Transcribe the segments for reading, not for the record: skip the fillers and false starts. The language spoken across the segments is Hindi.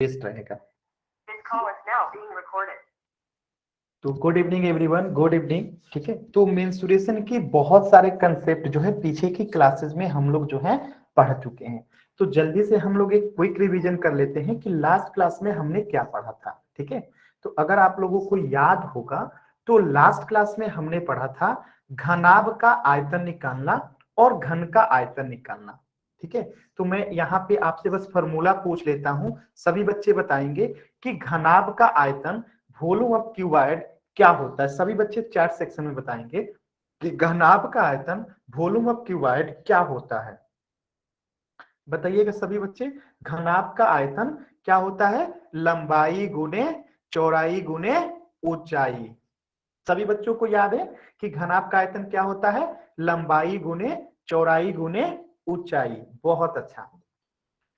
बेस्ट रहेगा। तो good evening everyone, good evening. ठीक है, तो मेंस्ट्रुएशन की बहुत सारे कंसेप्ट जो है पीछे की क्लासेस में हम लोग जो है पढ़ चुके हैं। तो जल्दी से हम लोग एक क्विक रिवीजन कर लेते हैं कि लास्ट क्लास में हमने क्या पढ़ा था। ठीक है, तो अगर आप लोगों को याद होगा तो लास्ट क्लास में हमने पढ़ा था घनाभ का आयतन निकालना और घन का आयतन निकालना। ठीक है, तो मैं यहाँ पे आपसे बस फॉर्मूला पूछ लेता हूं, सभी बच्चे बताएंगे कि घनाभ का आयतन वॉल्यूम ऑफ क्यूबॉइड क्या होता है। सभी बच्चे चैट सेक्शन में बताएंगे कि घनाभ का आयतन वॉल्यूम ऑफ क्यूबॉइड क्या होता है। बताइएगा सभी बच्चे, घनाभ का आयतन क्या होता है? लंबाई गुने चौड़ाई गुने ऊंचाई। सभी बच्चों को याद है कि घनाभ का आयतन क्या होता है? लंबाई गुने चौड़ाई गुने ऊंचाई। बहुत अच्छा,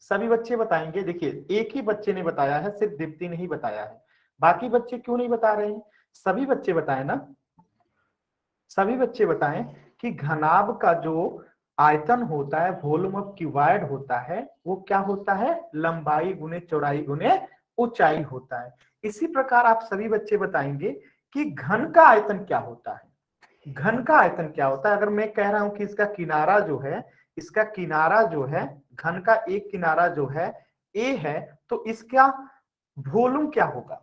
सभी बच्चे बताएंगे। देखिए, एक ही बच्चे ने बताया है, सिर्फ दीप्ति ने ही बताया है, बाकी बच्चे क्यों नहीं बता रहे हैं? सभी बच्चे बताएं ना, सभी बच्चे बताएं कि घनाभ का जो आयतन होता है, वॉल्यूम ऑफ क्यूबॉइड होता है, वो क्या होता है? लंबाई गुने चौड़ाई गुने ऊंचाई होता है। इसी प्रकार आप सभी बच्चे बताएंगे कि घन का आयतन क्या होता है। घन का आयतन क्या होता है? अगर मैं कह रहा हूं कि इसका किनारा जो है, इसका किनारा जो है, घन का एक किनारा जो है ए है, तो इसका वॉल्यूम क्या होगा?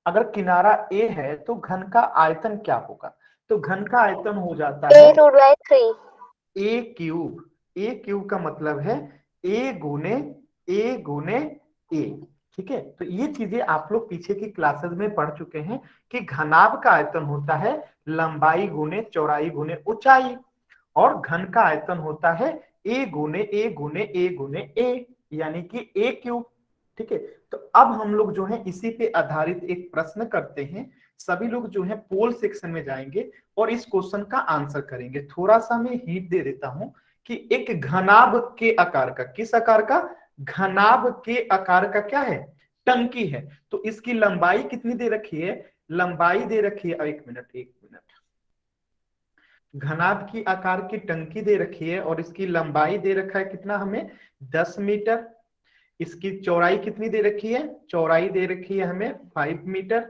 अगर किनारा ए है तो घन का आयतन क्या होगा? तो घन का आयतन हो जाता है ए क्यूब। ए क्यूब का मतलब है ए गुने ए। ठीक है, तो ये चीजें आप लोग पीछे की क्लासेस में पढ़ चुके हैं कि घनाभ का आयतन होता है लंबाई गुने चौड़ाई गुने ऊंचाई, और घन का आयतन होता है ए गुने ए गुने ए गुने ए, यानी कि ए क्यूब। ठीक है, तो अब हम लोग जो है इसी पे आधारित एक प्रश्न करते हैं। सभी लोग जो है पोल सेक्शन में जाएंगे और इस क्वेश्चन का आंसर करेंगे। थोड़ा सा मैं हिंट दे देता हूं कि एक घनाभ के आकार का, किस आकार का? घनाभ के आकार का क्या है? टंकी है। तो इसकी लंबाई कितनी दे रखी है? लंबाई दे रखी है, एक मिनट एक मिनट, घनाभ की आकार की टंकी दे रखी है और इसकी लंबाई दे रखा है कितना हमें? 10 मीटर। इसकी चौड़ाई कितनी दे रखी है? चौड़ाई दे रखी है हमें 5 मीटर।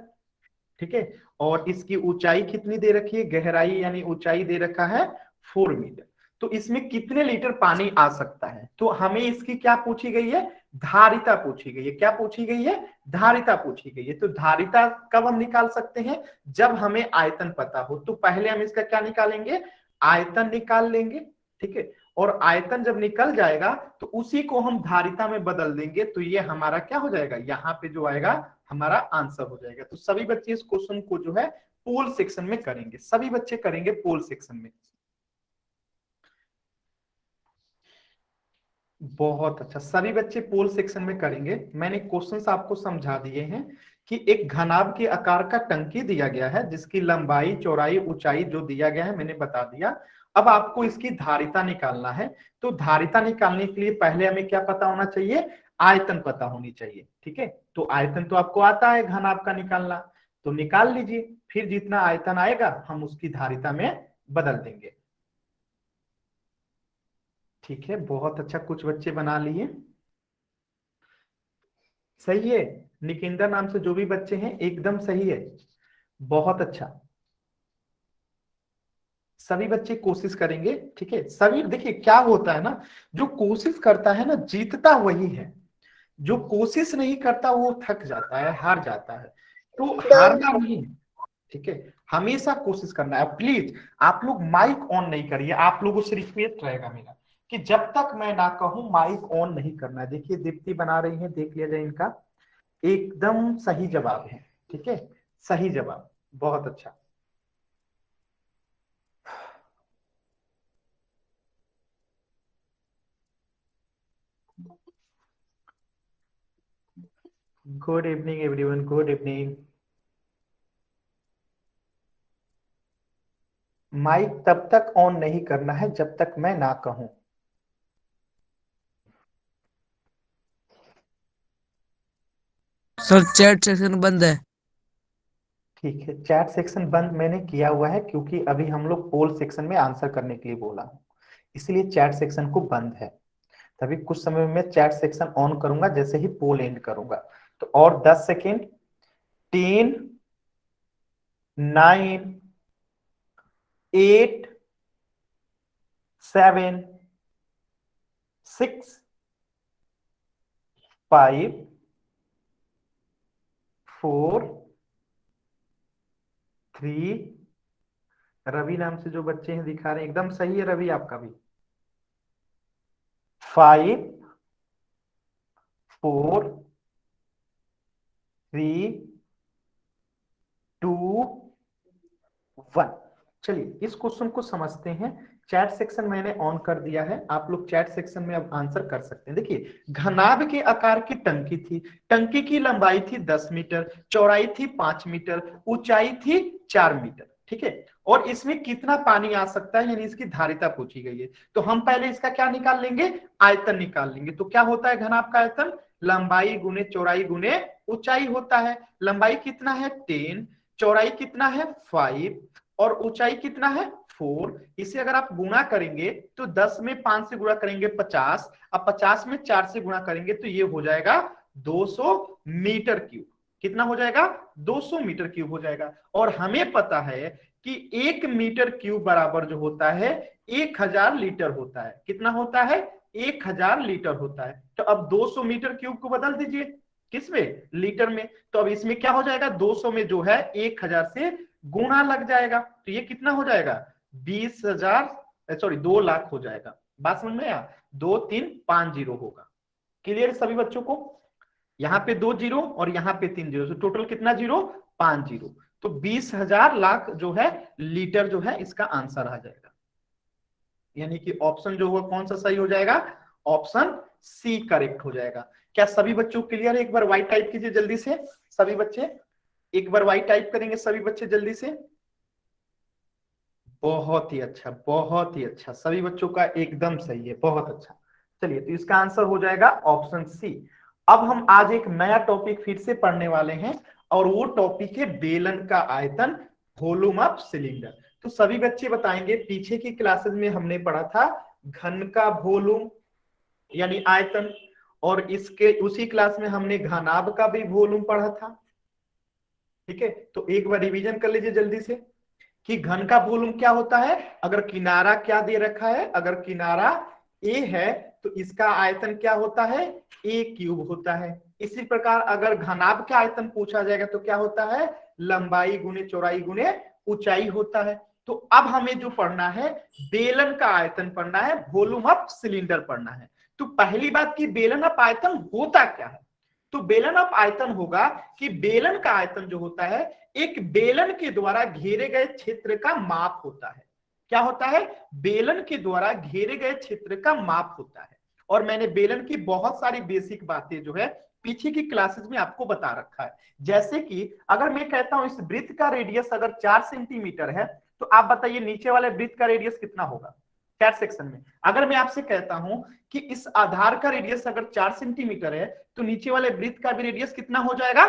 ठीक है, और इसकी ऊंचाई कितनी दे रखी है? गहराई यानी ऊंचाई दे रखा है 4 मीटर। तो इसमें कितने लीटर पानी आ सकता है? तो हमें इसकी क्या पूछी गई है? धारिता पूछी गई है। क्या पूछी गई है? धारिता पूछी गई है। तो धारिता कब हम निकाल सकते हैं? जब हमें आयतन पता हो। तो पहले हम इसका क्या निकालेंगे? आयतन निकाल लेंगे। ठीक है, और आयतन जब निकल जाएगा तो उसी को हम धारिता में बदल देंगे, तो ये हमारा क्या हो जाएगा? यहाँ पे जो आएगा हमारा आंसर हो जाएगा। तो सभी बच्चे इस क्वेश्चन को जो है पोल सेक्शन में करेंगे, सभी बच्चे करेंगे पोल सेक्शन में। बहुत अच्छा, सभी बच्चे पोल सेक्शन में करेंगे। मैंने क्वेश्चंस आपको समझा दिए हैं कि एक घनाभ के आकार का टंकी दिया गया है जिसकी लंबाई चौड़ाई ऊंचाई जो दिया गया है मैंने बता दिया। अब आपको इसकी धारिता निकालना है। तो धारिता निकालने के लिए पहले हमें क्या पता होना चाहिए? आयतन पता होनी चाहिए। ठीक है, तो आयतन तो आपको आता है घनाभ का निकालना, तो निकाल लीजिए। फिर जितना आयतन आएगा हम उसकी धारिता में बदल देंगे। ठीक है, बहुत अच्छा, कुछ बच्चे बना लिए। सही है, निकिंदर नाम से जो भी बच्चे हैं एकदम सही है, बहुत अच्छा। सभी बच्चे कोशिश करेंगे। ठीक है, सभी देखिए क्या होता है ना, जो कोशिश करता है ना जीतता वही है, जो कोशिश नहीं करता वो थक जाता है, हार जाता है। तो हारना नहीं है। ठीक है, हमेशा कोशिश करना है। प्लीज आप लोग माइक ऑन नहीं करिए, आप लोगों से रिक्वेस्ट रहेगा मेरा कि जब तक मैं ना कहूं माइक ऑन नहीं करना है। देखिए दीप्ति बना रही है, देख लिया जाए इनका, एकदम सही जवाब है। ठीक है, सही जवाब, बहुत अच्छा। Good evening everyone, good evening. Mike तब तक ऑन नहीं करना है जब तक मैं ना कहूं। सर चैट सेक्शन बंद है। ठीक है, चैट सेक्शन बंद मैंने किया हुआ है क्योंकि अभी हम लोग पोल सेक्शन में आंसर करने के लिए बोला हूं, इसलिए चैट सेक्शन को बंद है। तभी कुछ समय में चैट सेक्शन ऑन करूंगा जैसे ही पोल एंड करूंगा। तो और 10 सेकेंड। 10, 9, 8, 7, 6, 5, 4, 3। रवि नाम से जो बच्चे हैं दिखा रहे हैं, एकदम सही है रवि आपका भी। 5, 4, 3, 2, 1। चलिए इस क्वेश्चन को समझते हैं। चैट सेक्शन मैंने ऑन कर दिया है, आप लोग चैट सेक्शन में अब आंसर कर सकते हैं। देखिए, घनाभ के आकार की टंकी थी, टंकी की लंबाई थी 10 मीटर, चौड़ाई थी 5 मीटर, ऊंचाई थी 4 मीटर। ठीक है, और इसमें कितना पानी आ सकता है, यानी इसकी धारिता पूछी गई है। तो हम पहले इसका क्या निकाल लेंगे, आयतन निकाल लेंगे। तो क्या होता है घनाभ का आयतन, लंबाई गुने चौड़ाई गुने ऊंचाई होता है। लंबाई कितना है 10, चौड़ाई कितना है 5, और ऊंचाई कितना है 4। इसे अगर आप गुणा करेंगे तो 10 में 5 से गुणा करेंगे 50, अब 50 में 4 से गुणा करेंगे तो ये हो जाएगा 200 मीटर क्यूब। कितना हो जाएगा, 200 मीटर क्यूब हो जाएगा। और हमें पता है कि 1 मीटर क्यूब बराबर जो होता है 1000 लीटर होता है। कितना होता है, 1000 लीटर होता है। तो अब 200 मीटर क्यूब को बदल दीजिए किसमें, लीटर में। तो अब इसमें क्या हो जाएगा, 200 में जो है 1000 से गुणा लग जाएगा, तो ये कितना हो जाएगा 20,000, सॉरी 2 लाख हो जाएगा। बात समझ में आया, 2350 होगा। क्लियर सभी बच्चों को, यहाँ पे 2 जीरो और यहाँ पे 3 जीरो, तो टोटल कितना जीरो, 5 जीरो। तो 20,000 लाख जो है लीटर जो है इसका आंसर आ जाएगा। यानी कि ऑप्शन जो होगा कौन सा सही हो जाएगा, ऑप्शन सी करेक्ट हो जाएगा। क्या सभी बच्चों क्लियर है, एक बार वाई टाइप कीजिए जल्दी से सभी बच्चे, एक बार वाई टाइप करेंगे सभी बच्चे जल्दी से। बहुत ही अच्छा, बहुत ही अच्छा, सभी बच्चों का एकदम सही है, बहुत अच्छा। चलिए तो इसका आंसर हो जाएगा ऑप्शन सी। अब हम आज एक नया टॉपिक फिर से पढ़ने वाले हैं, और वो टॉपिक है बेलन का आयतन, वॉल्यूम ऑफ सिलेंडर। तो सभी बच्चे बताएंगे, पीछे की क्लासेस में हमने पढ़ा था घन का वॉल्यूम यानी आयतन, और इसके उसी क्लास में हमने घनाभ का भी वॉल्यूम पढ़ा था। ठीक है, तो एक बार रिवीजन कर लीजिए जल्दी से कि घन का वॉल्यूम क्या होता है। अगर किनारा क्या दे रखा है, अगर किनारा ए है तो इसका आयतन क्या होता है, ए क्यूब होता है। इसी प्रकार अगर घनाभ का आयतन पूछा जाएगा तो क्या होता है, लंबाई गुने चौड़ाई गुने ऊंचाई होता है। तो अब हमें जो पढ़ना है, बेलन का आयतन पढ़ना है, वॉल्यूम ऑफ सिलेंडर पढ़ना है। तो पहली बात कि बेलन ऑफ आयतन होता क्या है। तो बेलन ऑफ आयतन होगा कि बेलन का आयतन जो होता है एक बेलन के द्वारा घेरे गए क्षेत्र का माप होता है। क्या होता है, बेलन के द्वारा घेरे गए क्षेत्र का माप होता है। और मैंने बेलन की बहुत सारी बेसिक बातें जो है पीछे की क्लासेस में आपको बता रखा है। जैसे कि अगर मैं कहता हूं इस वृत्त का रेडियस अगर 4 सेंटीमीटर है, तो आप बताइए नीचे वाले वृत्त का रेडियस कितना होगा चैट सेक्शन में। अगर मैं आपसे कहता हूं कि इस आधार का रेडियस अगर 4 सेंटीमीटर है, तो नीचे वाले वृत्त का भी रेडियस कितना हो जाएगा,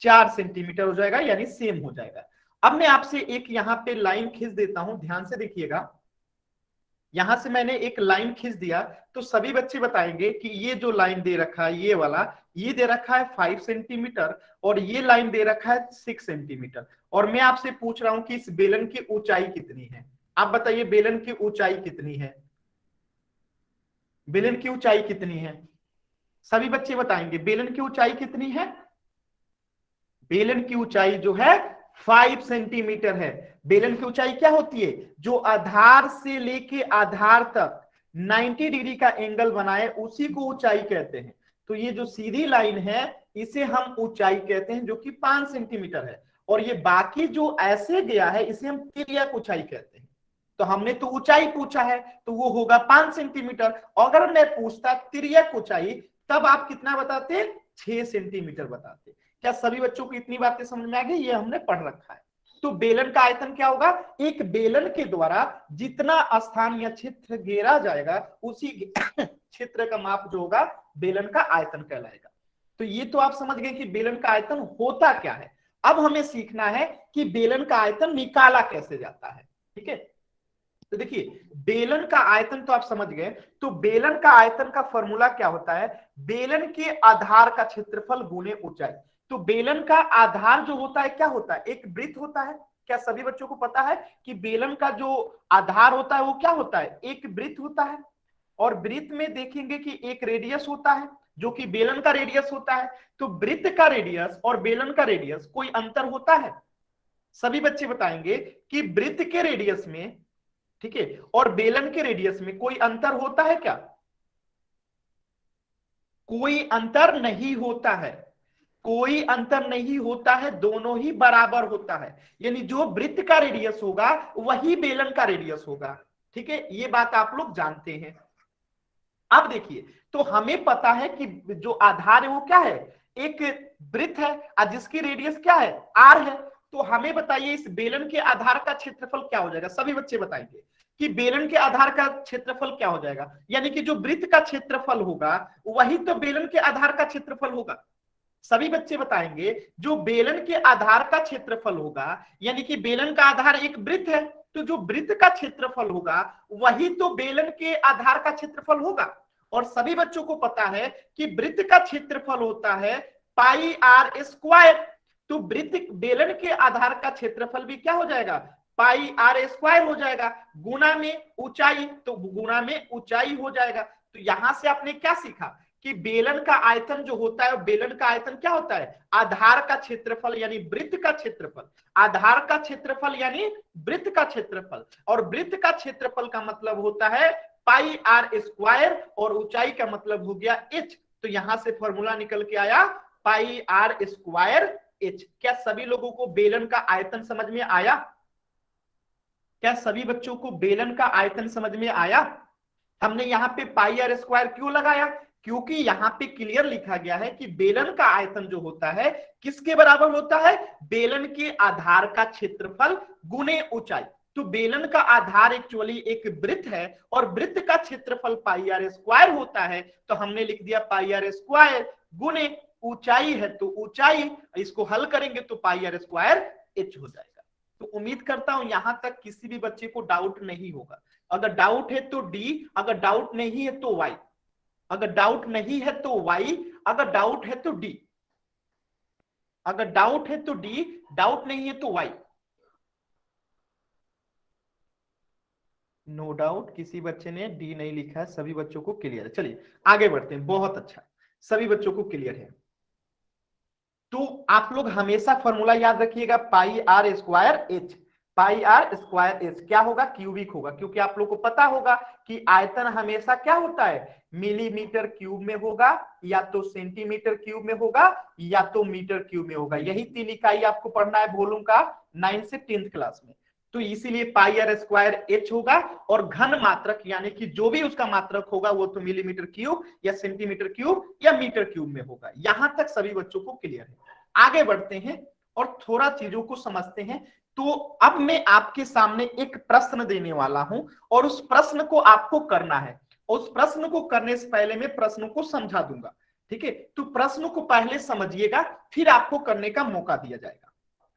4 सेंटीमीटर हो जाएगा, यानी सेम हो जाएगा। अब मैं आपसे एक यहां पे लाइन खींच देता हूं, ध्यान से देखिएगा। यहां से मैंने एक लाइन खींच दिया, तो सभी बच्चे बताएंगे कि ये जो लाइन दे रखा है ये वाला, ये दे रखा है 5 सेंटीमीटर, और ये लाइन दे रखा है 6 सेंटीमीटर। और मैं आपसे पूछ रहा हूं कि इस बेलन की ऊंचाई कितनी है। आप बताइए बेलन की ऊंचाई कितनी है, बेलन की ऊंचाई कितनी है, सभी बच्चे बताएंगे बेलन की ऊंचाई कितनी है। बेलन की ऊंचाई जो है 5 सेंटीमीटर है। बेलन की ऊंचाई क्या होती है, जो आधार से लेके आधार तक 90 डिग्री का एंगल बनाए उसी को ऊंचाई कहते हैं। तो ये जो सीधी लाइन है इसे हम ऊंचाई कहते हैं, जो कि 5 सेंटीमीटर है। और ये बाकी जो ऐसे गया है इसे हम तिर्यक ऊंचाई कहते हैं। तो हमने तो ऊंचाई पूछा है तो वो होगा 5 सेंटीमीटर। अगर मैं पूछता तिर्यक ऊंचाई, तब आप कितना बताते, 6 सेंटीमीटर बताते। क्या सभी बच्चों को इतनी बातें समझ में आ गई, ये हमने पढ़ रखा है। तो बेलन का आयतन क्या होगा, एक बेलन के द्वारा जितना स्थान या क्षेत्र घेरा जाएगा उसी क्षेत्र का माप जो होगा बेलन का आयतन कहलाएगा। तो ये तो आप समझ गए कि बेलन का आयतन होता क्या है। अब हमें सीखना है कि बेलन का आयतन निकाला कैसे जाता है। ठीक है, तो देखिए बेलन का आयतन तो आप समझ गए। तो बेलन का आयतन का फॉर्मूला क्या होता है, बेलन के आधार का क्षेत्रफल गुने ऊंचाई। तो बेलन का आधार जो होता है क्या होता है, एक वृत्त होता है। क्या सभी बच्चों को पता है कि बेलन का जो आधार होता है वो क्या होता है, एक वृत्त होता है। और वृत्त में देखेंगे कि एक रेडियस होता है जो कि बेलन का रेडियस होता है। तो वृत्त का रेडियस और बेलन का रेडियस कोई अंतर होता है, सभी बच्चे बताएंगे कि वृत्त के रेडियस में, ठीक है, और बेलन के रेडियस में कोई अंतर होता है क्या, कोई अंतर नहीं होता है, कोई अंतर नहीं होता है, दोनों ही बराबर होता है। यानी जो वृत्त का रेडियस होगा वही बेलन का रेडियस होगा। ठीक है, ये बात आप लोग जानते हैं। अब देखिए, तो हमें पता है कि जो आधार है वो क्या है, एक वृत्त है और जिसकी रेडियस क्या है, आर है। तो हमें बताइए इस बेलन के आधार का क्षेत्रफल क्या हो जाएगा, सभी बच्चे बताएंगे कि बेलन के आधार का क्षेत्रफल क्या हो जाएगा। यानी कि जो वृत्त का क्षेत्रफल होगा वही तो बेलन के आधार का क्षेत्रफल होगा। सभी बच्चे बताएंगे जो बेलन के आधार का क्षेत्रफल होगा, यानी कि बेलन का आधार एक वृत्त है, तो जो वृत्त का क्षेत्रफल होगा वही तो बेलन के आधार का क्षेत्रफल होगा। और सभी बच्चों को पता है कि वृत्त का क्षेत्रफल होता है पाई आर स्क्वायर। तो वृत्त बेलन के आधार का क्षेत्रफल भी क्या हो जाएगा, पाई आर स्क्वायर हो जाएगा, गुना में ऊंचाई, तो गुना में ऊंचाई हो जाएगा। तो यहां से आपने क्या सीखा कि बेलन का आयतन जो होता है, बेलन का आयतन क्या होता है, आधार का क्षेत्रफल यानी वृत्त का क्षेत्रफल, आधार का क्षेत्रफल यानी वृत्त का क्षेत्रफल, और वृत्त का क्षेत्रफल का मतलब होता है पाई आर स्क्वायर, और ऊंचाई का मतलब हो गया एच। तो यहां से फॉर्मूला निकल के आया पाई आर स्क्वायर एच। क्या सभी लोगों को बेलन का आयतन समझ में आया, क्या सभी बच्चों को बेलन का आयतन समझ में आया। हमने यहाँ पे पाई आर स्क्वायर क्यों लगाया, क्योंकि यहाँ पे क्लियर लिखा गया है कि बेलन का आयतन जो होता है किसके बराबर होता है, बेलन के आधार का क्षेत्रफल गुने ऊंचाई। तो बेलन का आधार एक्चुअली एक वृत्त है और वृत्त का क्षेत्रफल पाई आर स्क्वायर होता है। तो हमने लिख दिया पाई आर स्क्वायर गुने ऊंचाई है, तो ऊंचाई, इसको हल करेंगे तो पाई आर स्क्वायर एच हो जाएगा। तो उम्मीद करता हूं यहां तक किसी भी बच्चे को डाउट नहीं होगा। अगर डाउट है तो डी, अगर डाउट नहीं है तो वाई, अगर डाउट नहीं है तो वाई, अगर डाउट है तो डी, अगर डाउट है तो डी, डाउट नहीं है तो वाई। नो डाउट, किसी बच्चे ने डी नहीं लिखा है, सभी बच्चों को क्लियर है। चलिए आगे बढ़ते हैं, बहुत अच्छा, सभी बच्चों को क्लियर है। तो आप लोग हमेशा फॉर्मूला याद रखिएगा, pi r square h, pi r square h क्या होगा, क्यूबिक होगा, क्योंकि आप लोग को पता होगा कि आयतन हमेशा क्या होता है, मिलीमीटर क्यूब में होगा, या तो सेंटीमीटर क्यूब में होगा, या तो मीटर क्यूब में होगा। यही तीन इकाई आपको पढ़ना है वॉल्यूम का 9 से 10th क्लास में। तो इसीलिए पाई आर स्क्वायर एच होगा, और घन मात्रक यानी कि जो भी उसका मात्रक होगा वो तो मिलीमीटर क्यूब या सेंटीमीटर क्यूब या मीटर क्यूब में होगा। यहां तक सभी बच्चों को क्लियर है। आगे बढ़ते हैं और थोड़ा चीजों को समझते हैं। तो अब मैं आपके सामने एक प्रश्न देने वाला हूं और उस प्रश्न को आपको करना है। उस प्रश्न को करने से पहले मैं प्रश्नों को समझा दूंगा, ठीक है। तो प्रश्न को पहले समझिएगा, फिर आपको करने का मौका दिया जाएगा,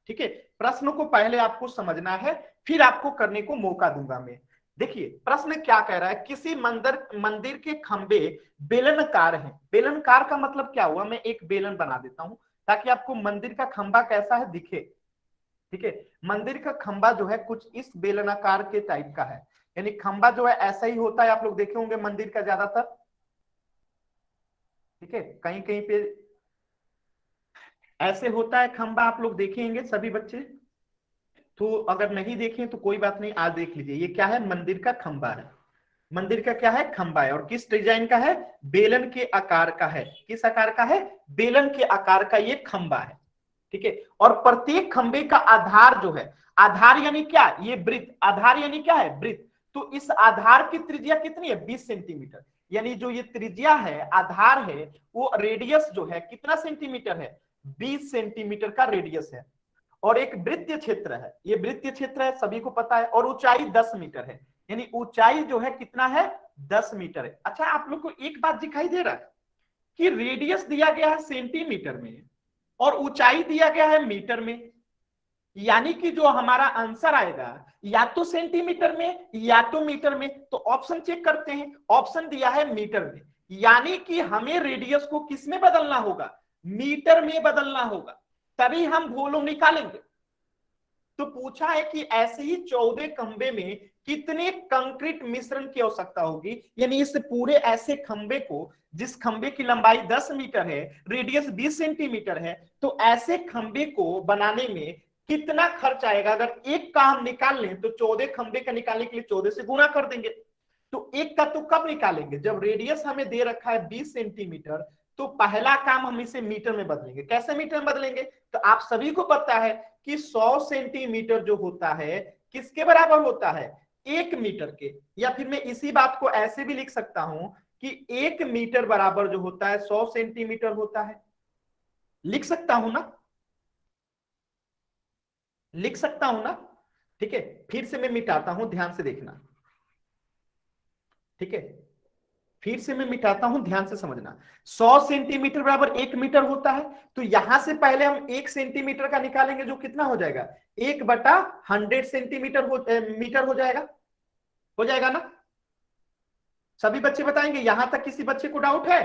ठीक है। प्रश्न को पहले आपको समझना है, फिर आपको करने को मौका दूंगा मैं। देखिए प्रश्न क्या कह रहा है, किसी मंदिर के खंबे बेलनकार हैं। बेलनकार का मतलब क्या हुआ, मैं एक बेलन बना देता हूं ताकि आपको मंदिर का खंबा कैसा है दिखे, ठीक है। मंदिर का खंबा जो है कुछ इस बेलनाकार के टाइप का है, यानी खंबा जो है ऐसा ही होता है, आप लोग देखे होंगे मंदिर का ज्यादातर, ठीक है। कहीं कहीं पे ऐसे होता है खंबा, आप लोग देखेंगे सभी बच्चे। तो अगर नहीं देखें तो कोई बात नहीं, आज देख लीजिए। ये क्या है, मंदिर का खंबा है। मंदिर का क्या है, खंबा है, और किस डिजाइन का है, बेलन के आकार का है। किस आकार का है, बेलन के आकार का ये खंबा है, ठीक है। और प्रत्येक खंबे का आधार जो है, आधार यानी क्या, ये वृत्त, आधार यानी क्या है, वृत्त। तो इस आधार की त्रिज्या कितनी है, 20 सेंटीमीटर। यानी जो ये त्रिज्या है, आधार है, वो रेडियस जो है कितना सेंटीमीटर है, 20 सेंटीमीटर का रेडियस है। और एक वृत्तीय क्षेत्र है, ये वृत्तीय क्षेत्र है, सभी को पता है, और ऊंचाई 10 मीटर है। यानी ऊंचाई जो है कितना है, 10 मीटर है। अच्छा आप लोग को एक बात दिखाई दे रहा है कि रेडियस दिया गया है सेंटीमीटर में और ऊंचाई दिया गया है मीटर में। यानी कि जो हमारा आंसर आएगा या तो सेंटीमीटर में या तो मीटर में। तो ऑप्शन चेक करते हैं, ऑप्शन दिया है मीटर में, यानी कि हमें रेडियस को किस में बदलना होगा, मीटर में बदलना होगा, तभी हम वॉल्यूम निकालेंगे। तो पूछा है कि ऐसे ही 14 खंबे में कितने कंक्रीट मिश्रण की आवश्यकता होगी, यानी इस पूरे ऐसे खंबे को, जिस खंबे की लंबाई 10 मीटर है, रेडियस 20 सेंटीमीटर है, तो ऐसे खंबे को बनाने में कितना खर्च आएगा। अगर एक का हम निकाल लें तो 14 खंबे का निकालने के लिए 14 से गुणा कर देंगे। तो एक का तो कब निकालेंगे, जब रेडियस हमें दे रखा है 20 सेंटीमीटर। तो पहला काम हम इसे मीटर में बदलेंगे। कैसे मीटर में बदलेंगे, तो आप सभी को पता है कि 100 सेंटीमीटर जो होता है किसके बराबर होता है, 1 मीटर के। या फिर मैं इसी बात को ऐसे भी लिख सकता हूं कि 1 मीटर बराबर जो होता है 100 सेंटीमीटर होता है। लिख सकता हूं ना, लिख सकता हूं ना। ठीक है, फिर से मैं मिटाता हूं, ध्यान से देखना। ठीक है, फिर से मैं मिटाता हूं, ध्यान से समझना। 100 सेंटीमीटर बराबर 1 मीटर होता है। तो यहां से पहले हम 1 सेंटीमीटर का निकालेंगे, जो कितना हो जाएगा, 1/100 सेंटीमीटर मीटर हो जाएगा ना। सभी बच्चे बताएंगे, यहां तक किसी बच्चे को डाउट है।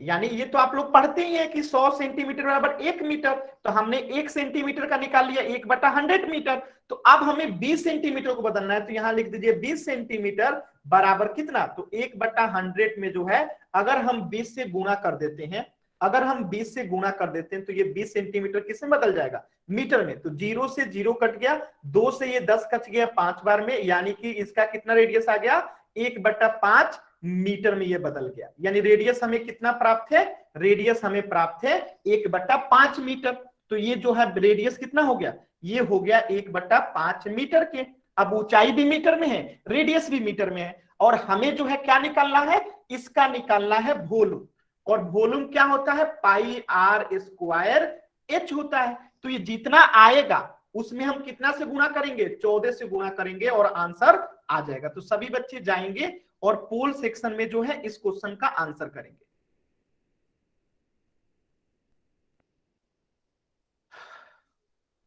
यानी ये तो आप लोग पढ़ते ही है कि 100 सेंटीमीटर बराबर 1 मीटर। तो हमने 1 सेंटीमीटर का निकाल लिया, 1/100 मीटर। तो अब हमें 20 सेंटीमीटर को बदलना है, तो यहां लिख दीजिए 20 सेंटीमीटर बराबर कितना, तो 1/100 में जो है, अगर हम 20 से गुणा कर देते हैं, अगर हम 20 से गुणा कर देते हैं तो ये 20 सेंटीमीटर किसमें बदल जाएगा, मीटर में। तो 0 से 0 कट गया, 2 से ये 10 कट गया 5 बार में, यानी कि इसका कितना रेडियस आ गया, 1/5 मीटर में ये बदल गया। यानी रेडियस हमें कितना प्राप्त है, रेडियस हमें प्राप्त है 1/5 मीटर। तो ये जो है रेडियस कितना हो गया, ये हो गया 1/5 मीटर के। अब ऊंचाई भी मीटर में है, रेडियस भी मीटर में है, और हमें जो है क्या निकालना है, इसका निकालना है वॉल्यूम। और वॉल्यूम क्या होता है, पाई आर स्क्वायर एच होता है। तो ये जितना आएगा उसमें हम कितना से गुणा करेंगे, 14 से गुणा करेंगे, और आंसर आ जाएगा। तो सभी बच्चे जाएंगे और पोल सेक्शन में जो है इस क्वेश्चन का आंसर करेंगे।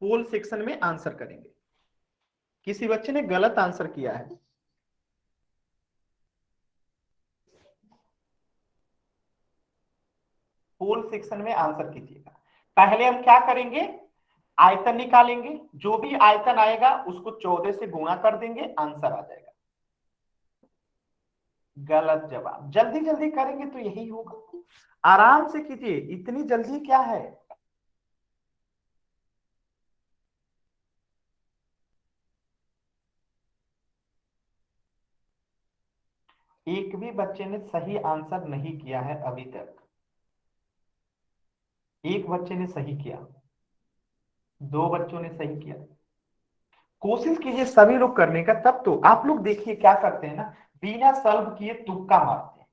पोल सेक्शन में आंसर करेंगे। किसी बच्चे ने गलत आंसर किया है, पोल सेक्शन में आंसर कीजिएगा। पहले हम क्या करेंगे, आयतन निकालेंगे, जो भी आयतन आएगा उसको 14 से गुणा कर देंगे, आंसर आ जाएगा। गलत जवाब, जल्दी जल्दी करेंगे तो यही होगा। आराम से कीजिए, इतनी जल्दी क्या है। एक भी बच्चे ने सही आंसर नहीं किया है अभी तक। एक बच्चे ने सही किया, 2 बच्चों ने सही किया। कोशिश कीजिए सभी लोग करने का, तब तो आप लोग देखिए क्या करते हैं ना, बिना सॉल्व किए तुक्का मारते हैं।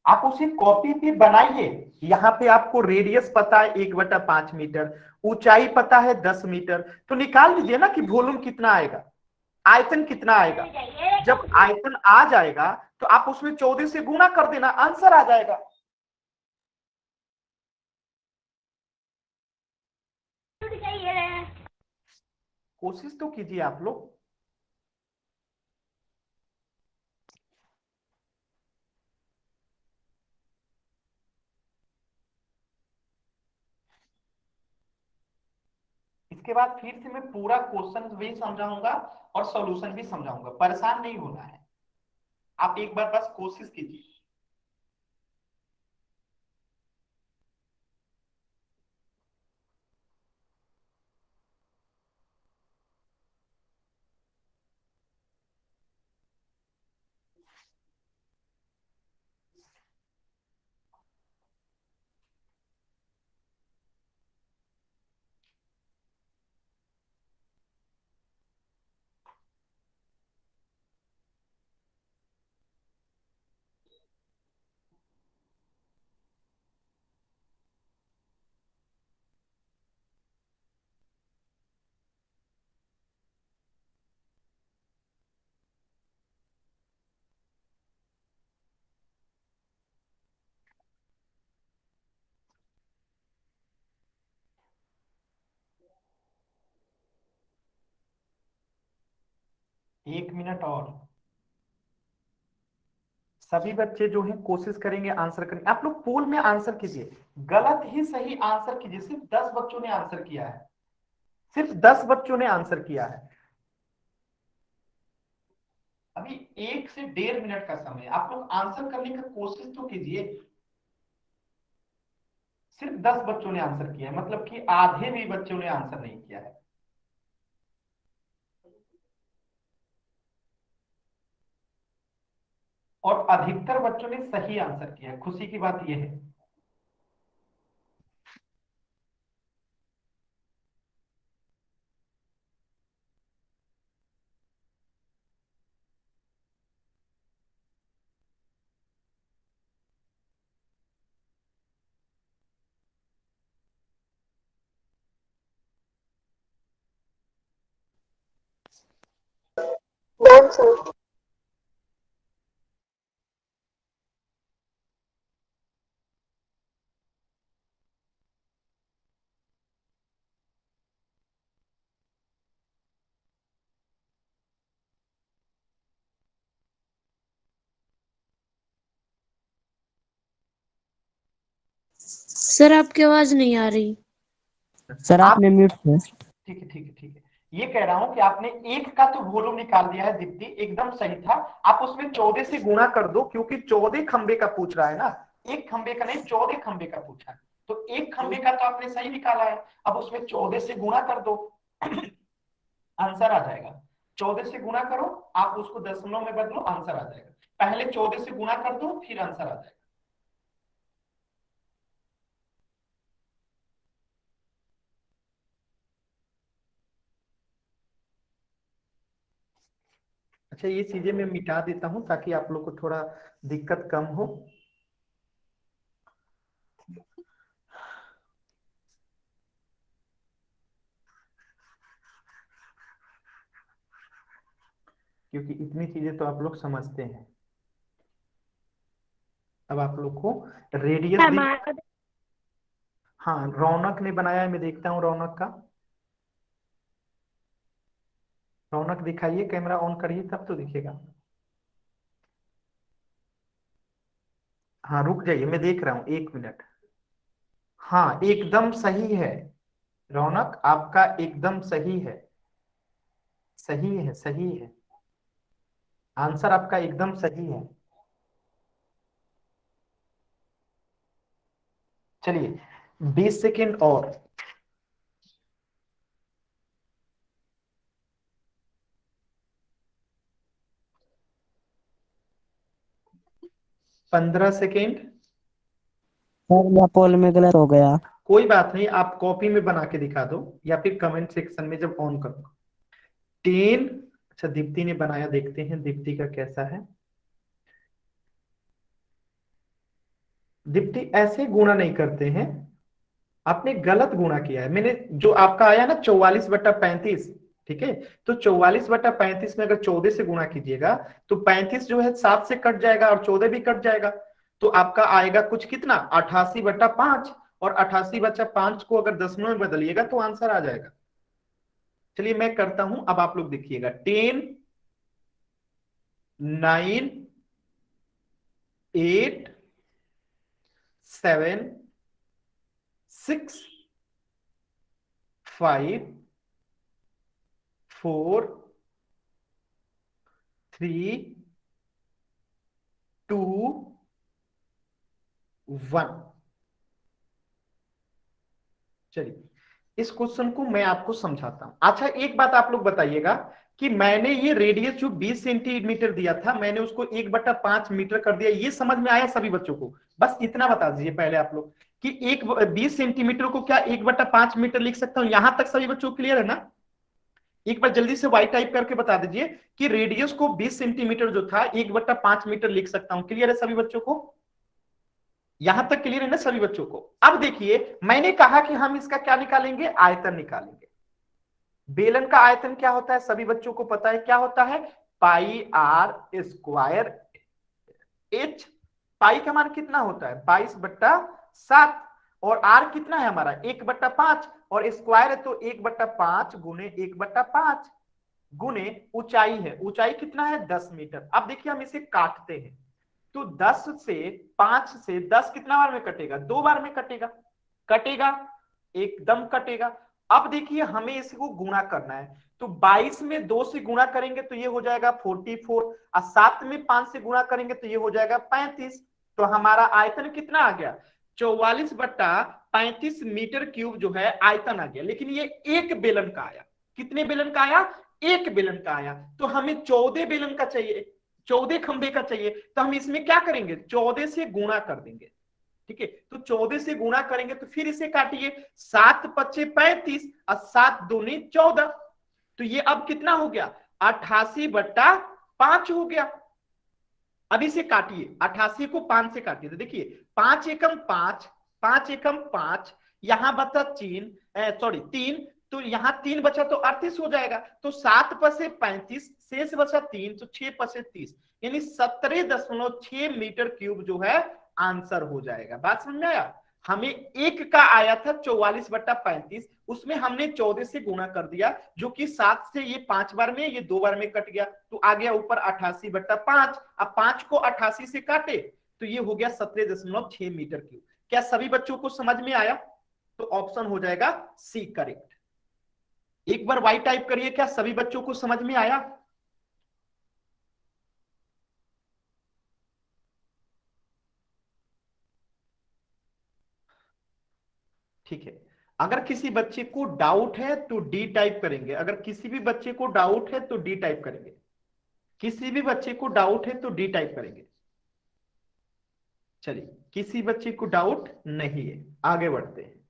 आप उसी कॉपी पे बनाइए। यहाँ पे आपको रेडियस पता है 1/5 मीटर, ऊंचाई पता है 10 मीटर, तो निकाल लीजिए ना कि वॉल्यूम कितना आएगा, आयतन कितना आएगा। जब आयतन आ जाएगा तो आप उसमें 14 से गुणा कर देना, आंसर आ जाएगा। कोशिश तो कीजिए आप लोग। इसके बाद फिर से मैं पूरा क्वेश्चन भी समझाऊंगा और सॉल्यूशन भी समझाऊंगा, परेशान नहीं होना है। आप एक बार बस कोशिश कीजिए। 1 मिनट और। सभी बच्चे जो है कोशिश करेंगे आंसर करने। आप लोग पोल में आंसर कीजिए, गलत ही सही आंसर कीजिए। सिर्फ 10 बच्चों ने आंसर किया है, सिर्फ 10 बच्चों ने आंसर किया है। अभी 1 से 1.5 मिनट का समय, आप लोग आंसर करने का कोशिश तो कीजिए। सिर्फ 10 बच्चों ने आंसर किया है, मतलब कि आधे भी बच्चों ने आंसर नहीं किया है। और अधिकतर बच्चों ने सही आंसर किया है, खुशी की बात यह है। Done sir. सर आपकी आवाज नहीं आ रही। सर आप आपने म्यूट किया। ठीक है, ठीक है, ठीक है। ये कह रहा हूं कि आपने एक का तो वॉल्यूम निकाल दिया है दीप्ति, एकदम सही था। आप उसमें 14 से गुणा कर दो, क्योंकि 14 खंबे का पूछ रहा है ना, एक खंबे का नहीं, 14 खंबे का पूछा है। तो एक खंबे का तो आपने सही निकाला है, अब उसमें 14 से गुणा कर दो। आंसर आ जाएगा। 14 से गुणा करो, आप उसको दशमलव में बदलो, आंसर आ जाएगा। पहले 14 से गुणा कर दो, फिर आंसर आ जाएगा। अच्छा, ये चीजें मैं मिटा देता हूं ताकि आप लोग को थोड़ा दिक्कत कम हो। क्योंकि इतनी चीजें तो आप लोग समझते हैं। अब आप लोग को रेडियस दिख। हाँ, रौनक ने बनाया है, मैं देखता हूँ रौनक का। रौनक दिखाइए, कैमरा ऑन करिए तब तो दिखेगा। हाँ, रुक जाइए, मैं देख रहा हूँ, 1 मिनट। हाँ, एकदम सही है। रौनक आपका एकदम सही है, सही है, सही है। आंसर आपका एकदम सही है। चलिए, 20 सेकेंड और। 15 सेकेंड। सर मेरा पोल में गलत हो गया। कोई बात नहीं, आप कॉपी में बना के दिखा दो या फिर कमेंट सेक्शन में जब ऑन करूंगा। 10। अच्छा, दीप्ति ने बनाया, देखते हैं दीप्ति का कैसा है। दीप्ति ऐसे गुणा नहीं करते हैं, आपने गलत गुणा किया है। मैंने जो आपका आया ना 44/35, ठीक है। तो 44/35 में अगर 14 से गुणा कीजिएगा तो 35 जो है 7 से कट जाएगा और 14 भी कट जाएगा। तो आपका आएगा कुछ कितना, 88/5। और 88/5 को अगर दशमलव में बदलिएगा तो आंसर आ जाएगा। चलिए मैं करता हूं, अब आप लोग देखिएगा। 10, 9, 8, 7, 6, 5, 4, 3, 2, 1। चलिए, इस क्वेश्चन को मैं आपको समझाता हूं। अच्छा, एक बात आप लोग बताइएगा कि मैंने ये रेडियस जो 20 सेंटीमीटर दिया था, मैंने उसको 1/5 मीटर कर दिया। ये समझ में आया सभी बच्चों को? बस इतना बता दीजिए पहले आप लोग कि 20 सेंटीमीटर को क्या 1/5 मीटर लिख सकता हूं। यहां तक सभी बच्चों को क्लियर है ना? एक बार जल्दी से वाई टाइप करके बता दीजिए कि रेडियस को 20 सेंटीमीटर जो था 1/5 मीटर लिख सकता हूं। क्लियर है सभी बच्चों को? यहां तक क्लियर है ना सभी बच्चों को? अब देखिए, मैंने कहा कि हम इसका क्या निकालेंगे, आयतन निकालेंगे। बेलन का आयतन क्या होता है, सभी बच्चों को पता है क्या होता है, पाई आर स्क्वायर एच। पाई का मान कितना होता है, 22/7। और आर कितना है हमारा, 1/5। और स्क्वायर है तो 1/5 गुने 1/5। गुने ऊंचाई है, ऊंचाई कितना है 10 मीटर। अब देखिए हम इसे काटते हैं, तो 10 से 5 से 10 कितना बार में कटेगा, 2 बार में कटेगा, कटेगा एकदम कटेगा। अब देखिए हमें इसको गुणा करना है, तो 22 में 2 से गुणा करेंगे तो ये हो जाएगा 44, और 7 में 5 से गुणा करेंगे तो ये हो जाएगा 35। तो हमारा आयतन कितना आ गया, 44/35 मीटर क्यूब जो है आयतन आ गया। लेकिन ये एक बेलन का आया, कितने बेलन का आया, एक बेलन का आया। तो हमें 14 बेलन का चाहिए, 14 खंबे का चाहिए। तो हम इसमें क्या करेंगे, 14 से गुणा कर देंगे, ठीक है। तो 14 से गुणा करेंगे तो फिर इसे काटिए, 7 पच्चे 35 और 7 दूनी 14। तो ये अब कितना हो गया, 88/5 हो गया। अब इसे काटिए, 88 को 5 से काटिए, तो देखिए 5 एकम 5, 5 एकम 5, यहां बचा 3, तो यहाँ 3 बचा तो 38 हो जाएगा। तो 7 पसे 35, शेष बचा 3, तो 6 पसे 30, यानी 17.6 मीटर क्यूब जो है आंसर हो जाएगा। बात समझ में आया। हमें एक का आया था 44/35, उसमें हमने 14 से गुणा कर दिया, जो कि 7 से ये 5 बार में, ये 2 बार में कट गया, तो आ गया ऊपर 88/5। अब 5 को 88 से काटे तो ये हो गया 17.6 मीटर क्यूब। क्या सभी बच्चों को समझ में आया, तो ऑप्शन हो जाएगा सी करेक्ट। एक बार वाई टाइप करिए, क्या सभी बच्चों को समझ में आया। ठीक है, अगर किसी बच्चे को डाउट है तो डी टाइप करेंगे, अगर किसी भी बच्चे को डाउट है तो डी टाइप करेंगे, किसी भी बच्चे को डाउट है तो डी टाइप करेंगे। चलिए, किसी बच्चे को डाउट नहीं है, आगे बढ़ते हैं।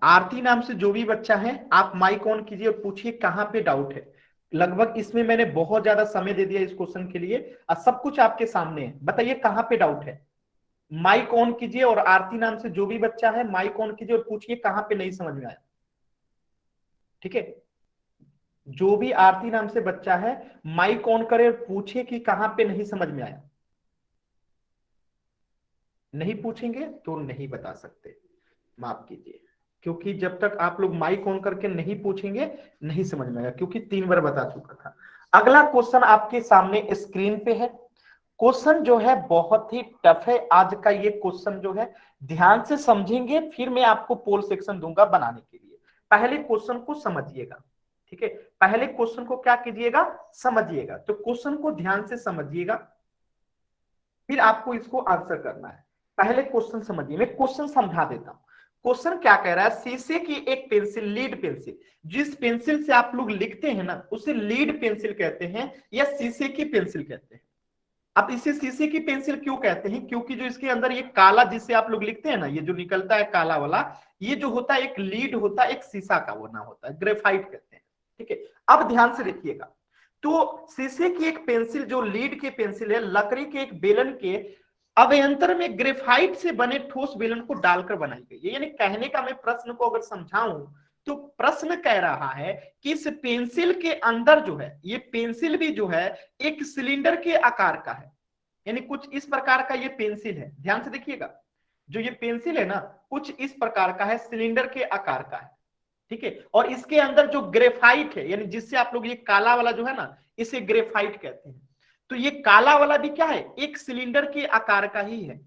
आरती नाम से जो भी बच्चा है, आप माइक ऑन कीजिए और पूछिए कहां पे डाउट है। लगभग इसमें मैंने बहुत ज्यादा समय दे दिया इस क्वेश्चन के लिए, और सब कुछ आपके सामने है। बताइए कहां पे डाउट है, माइक ऑन कीजिए, और आरती नाम से जो भी बच्चा है माइक ऑन कीजिए और पूछिए कहां पे नहीं समझ में आया। ठीक है, जो भी आरती नाम से बच्चा है माइक ऑन करे और पूछे कि कहां पे नहीं समझ में आया। नहीं पूछेंगे तो नहीं बता सकते, माफ कीजिए, क्योंकि जब तक आप लोग माइक ऑन करके नहीं पूछेंगे नहीं समझ में आएगा, क्योंकि 3 बार बता चुका था। अगला क्वेश्चन आपके सामने स्क्रीन पे है। क्वेश्चन जो है बहुत ही टफ है आज का ये क्वेश्चन जो है, ध्यान से समझेंगे फिर मैं आपको पोल सेक्शन दूंगा बनाने के लिए। पहले क्वेश्चन को समझिएगा, ठीक है, पहले क्वेश्चन को क्या कीजिएगा, समझिएगा। तो क्वेश्चन को ध्यान से समझिएगा, फिर आपको इसको आंसर करना है। पहले क्वेश्चन समझिए, मैं क्वेश्चन समझा देता हूं। क्वेश्चन क्या कह रहा है, शीशे की एक पेंसिल, लीड पेंसिल, जिस पेंसिल से आप लोग लिखते हैं ना उसे लीड पेंसिल कहते हैं या शीशे की पेंसिल कहते हैं। अब इसे शीशे की पेंसिल क्यों कहते हैं, क्योंकि जो इसके अंदर ये काला जिससे आप लोग लिखते हैं ना, ये जो निकलता है काला वाला, ये जो होता है एक लीड होता है, एक शीशा का बना होता है, ग्रेफाइट कहते हैं। ठीक है, अब ध्यान से देखिएगा, तो शीशे की एक पेंसिल जो लीड की पेंसिल है, लकड़ी के एक बेलन के अभ्यंतर में ग्रेफाइट से बने ठोस बेलन को डालकर बनाई गई है। यानी कहने का मैं प्रश्न को अगर समझाऊं तो प्रश्न कह रहा है कि इस पेंसिल के अंदर जो है, ये पेंसिल भी जो है एक सिलेंडर के आकार का है, यानी कुछ इस प्रकार का ये पेंसिल है। ध्यान से देखिएगा, जो ये पेंसिल है ना कुछ इस प्रकार का है, सिलेंडर के आकार का है, ठीक है। और इसके अंदर जो ग्रेफाइट है, यानी जिससे आप लोग ये काला वाला जो है ना इसे ग्रेफाइट कहते हैं। तो ये काला वाला भी क्या है, एक सिलेंडर के आकार का ही है।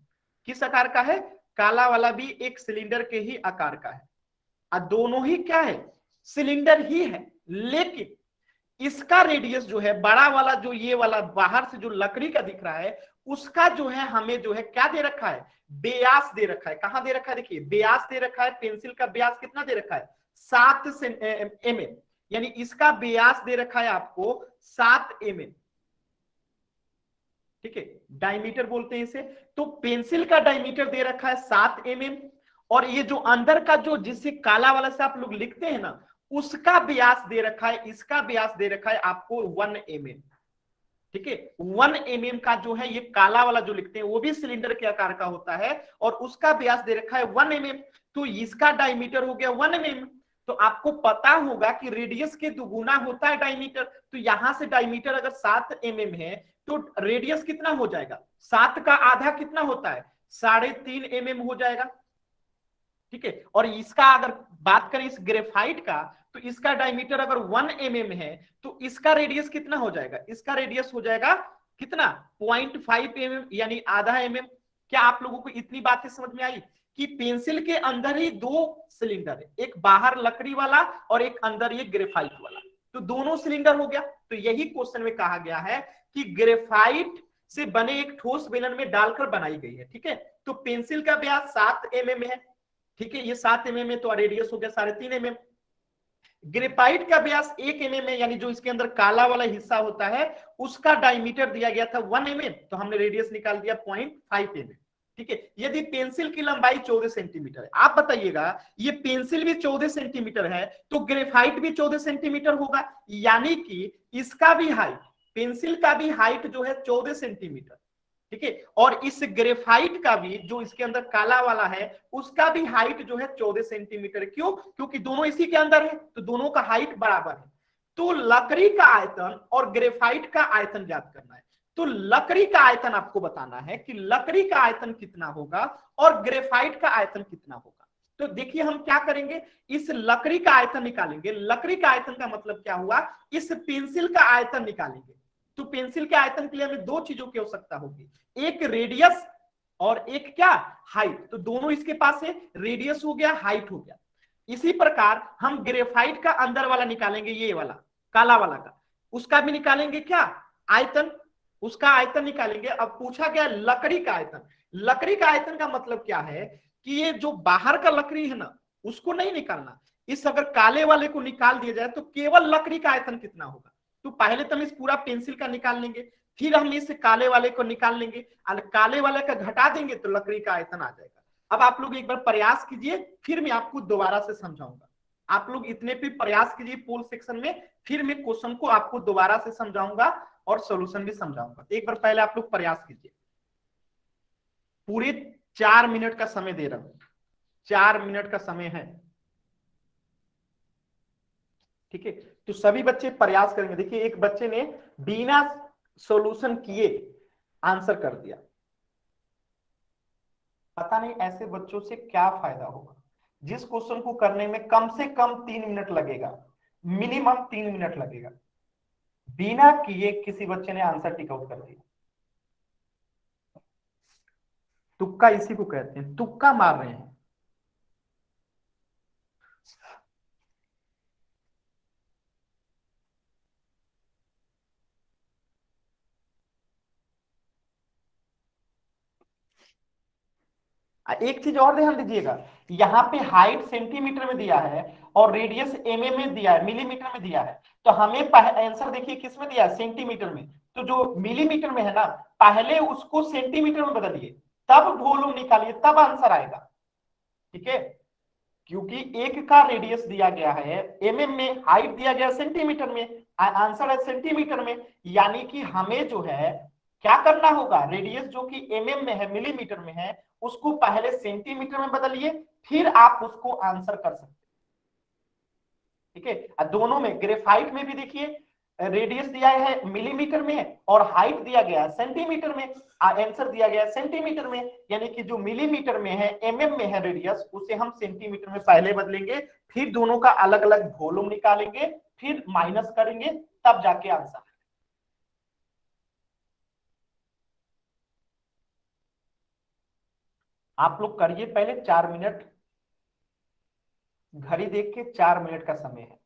किस आकार का है, काला वाला भी एक सिलेंडर के ही आकार का है, और दोनों ही क्या है, सिलेंडर ही है। लेकिन इसका रेडियस जो है, बड़ा वाला जो ये वाला बाहर से जो लकड़ी का दिख रहा है, उसका जो है हमें जो है क्या दे रखा है, व्यास दे रखा है। कहां दे रखा है, देखिए व्यास दे रखा है, पेंसिल का व्यास कितना दे रखा है, 7 mm, यानी इसका व्यास दे रखा है आपको 7 mm, ठीक है, डायमीटर बोलते हैं इसे। तो पेंसिल का डायमीटर दे रखा है 7 mm, और ये जो अंदर का जो जिससे काला वाला से आप लोग लिखते हैं ना उसका व्यास दे रखा है, इसका व्यास दे रखा है आपको 1 mm, ठीक है। 1 mm का जो है ये काला वाला जो लिखते हैं वो भी सिलेंडर के आकार का होता है, और उसका व्यास दे रखा है 1 mm, तो इसका डायमीटर हो गया 1 mm। तो आपको पता होगा कि रेडियस के दुगुना होता है डायमीटर, तो यहां से डायमीटर अगर 7 mm है तो रेडियस कितना हो जाएगा, 7 का आधा कितना होता है, 3.5 mm हो जाएगा। ठीक है। और इसका अगर बात करें इस ग्रेफाइट का, तो इसका डायमीटर अगर 1 mm है तो इसका रेडियस कितना हो जाएगा, इसका रेडियस हो जाएगा कितना, 0.5 mm, यानी आधा mm। क्या आप लोगों को इतनी बातें समझ में आई कि पेंसिल के अंदर ही दो सिलेंडर है, एक बाहर लकड़ी वाला और एक अंदर ये ग्रेफाइट वाला, तो दोनों सिलेंडर हो गया। तो यही क्वेश्चन में कहा गया है कि ग्रेफाइट से बने एक ठोस बेलन में डालकर बनाई गई है। ठीक है, तो पेंसिल का व्यास 7 mm है। ठीक है, ये 7 mm है तो रेडियस हो गया 3.5 mm। ग्रेफाइट का व्यास 1 mm है, यानी जो इसके अंदर काला वाला हिस्सा होता है उसका डायमीटर दिया गया था 1 mm, तो हमने रेडियस निकाल दिया 0.5 mm। ठीक है, यदि पेंसिल की लंबाई 14 सेंटीमीटर है, आप बताइएगा ये पेंसिल भी 14 सेंटीमीटर है तो ग्रेफाइट भी 14 सेंटीमीटर होगा, यानी कि इसका भी हाइट, पेंसिल का भी हाइट जो है 14 सेंटीमीटर। ठीक है, और इस ग्रेफाइट का भी जो इसके अंदर काला वाला है उसका भी हाइट जो है 14 सेंटीमीटर। क्यों, क्योंकि दोनों इसी के अंदर है तो दोनों का हाइट बराबर है। तो लकड़ी का आयतन और ग्रेफाइट का आयतन ज्ञात करना है। तो लकड़ी का आयतन आपको बताना है कि लकड़ी का आयतन कितना होगा और ग्रेफाइट का आयतन कितना होगा। तो देखिए हम क्या करेंगे, इस लकड़ी का आयतन निकालेंगे। लकड़ी का आयतन का मतलब क्या हुआ, इस पेंसिल का आयतन निकालेंगे। तो पेंसिल के आयतन के लिए हमें दो चीजों की आवश्यकता होगी, एक रेडियस और एक क्या, हाइट। तो दोनों इसके पास है, रेडियस हो गया, हाइट हो गया। इसी प्रकार हम ग्रेफाइट का अंदर वाला निकालेंगे, ये वाला काला वाला का, उसका भी निकालेंगे क्या, आयतन, उसका आयतन निकालेंगे। अब पूछा गया लकड़ी का आयतन। लकड़ी का आयतन का मतलब क्या है कि ये जो बाहर का लकड़ी है ना उसको नहीं निकालना, इस अगर काले वाले को निकाल दिया जाए तो केवल लकड़ी का आयतन कितना होगा। तो पहले तो हम इस पूरा पेंसिल का निकाल लेंगे, फिर हम इस काले वाले को निकाल लेंगे, और काले वाले का घटा देंगे तो लकड़ी का आयतन आ जाएगा। अब आप लोग एक बार प्रयास कीजिए, फिर मैं आपको दोबारा से समझाऊंगा। आप लोग इतने भी प्रयास कीजिए पोल सेक्शन में, फिर मैं क्वेश्चन को आपको दोबारा से समझाऊंगा और सॉल्यूशन भी समझाऊंगा। एक बार पहले आप लोग प्रयास कीजिए। पूरे 4 मिनट का समय दे रहा हूं, 4 मिनट का समय है। ठीक है, तो सभी बच्चे प्रयास करेंगे। देखिए एक बच्चे ने बिना सॉल्यूशन किए आंसर कर दिया, पता नहीं ऐसे बच्चों से क्या फायदा होगा। जिस क्वेश्चन को करने में कम से कम 3 मिनट लगेगा, मिनिमम 3 मिनट लगेगा, बिना किए किसी बच्चे ने आंसर टिक आउट कर दिया। तुक्का इसी को कहते हैं, तुक्का मार रहे हैं। एक चीज और ध्यान दीजिएगा, यहाँ पे हाइट सेंटीमीटर में दिया है और रेडियस mm में दिया है, मिलीमीटर में दिया है। तो हमें आंसर देखिए किस में दिया है, सेंटीमीटर में। तो जो मिलीमीटर में है ना, पहले उसको सेंटीमीटर में बदलिए, तब वॉल्यूम निकालिए, तब आंसर आएगा। ठीक है, क्योंकि एक का रेडियस दिया गया है mm में, हाइट दिया गया सेंटीमीटर में, आंसर है सेंटीमीटर में। यानी कि हमें जो है क्या करना होगा, रेडियस जो कि mm में है, मिलीमीटर में है, उसको पहले सेंटीमीटर में बदलिए, फिर आप उसको आंसर कर सकते हैं। ठीक है, दोनों में, ग्रेफाइट में भी देखिए रेडियस दिया है मिलीमीटर में और हाइट दिया गया है सेंटीमीटर में, आंसर दिया गया है सेंटीमीटर में। यानी कि जो मिलीमीटर में है, mm में है रेडियस, उसे हम सेंटीमीटर में पहले बदलेंगे, फिर दोनों का अलग अलग वॉल्यूम निकालेंगे, फिर माइनस करेंगे, तब जाके आंसर। आप लोग करिए पहले, 4 मिनट घड़ी देख के, 4 मिनट का समय है।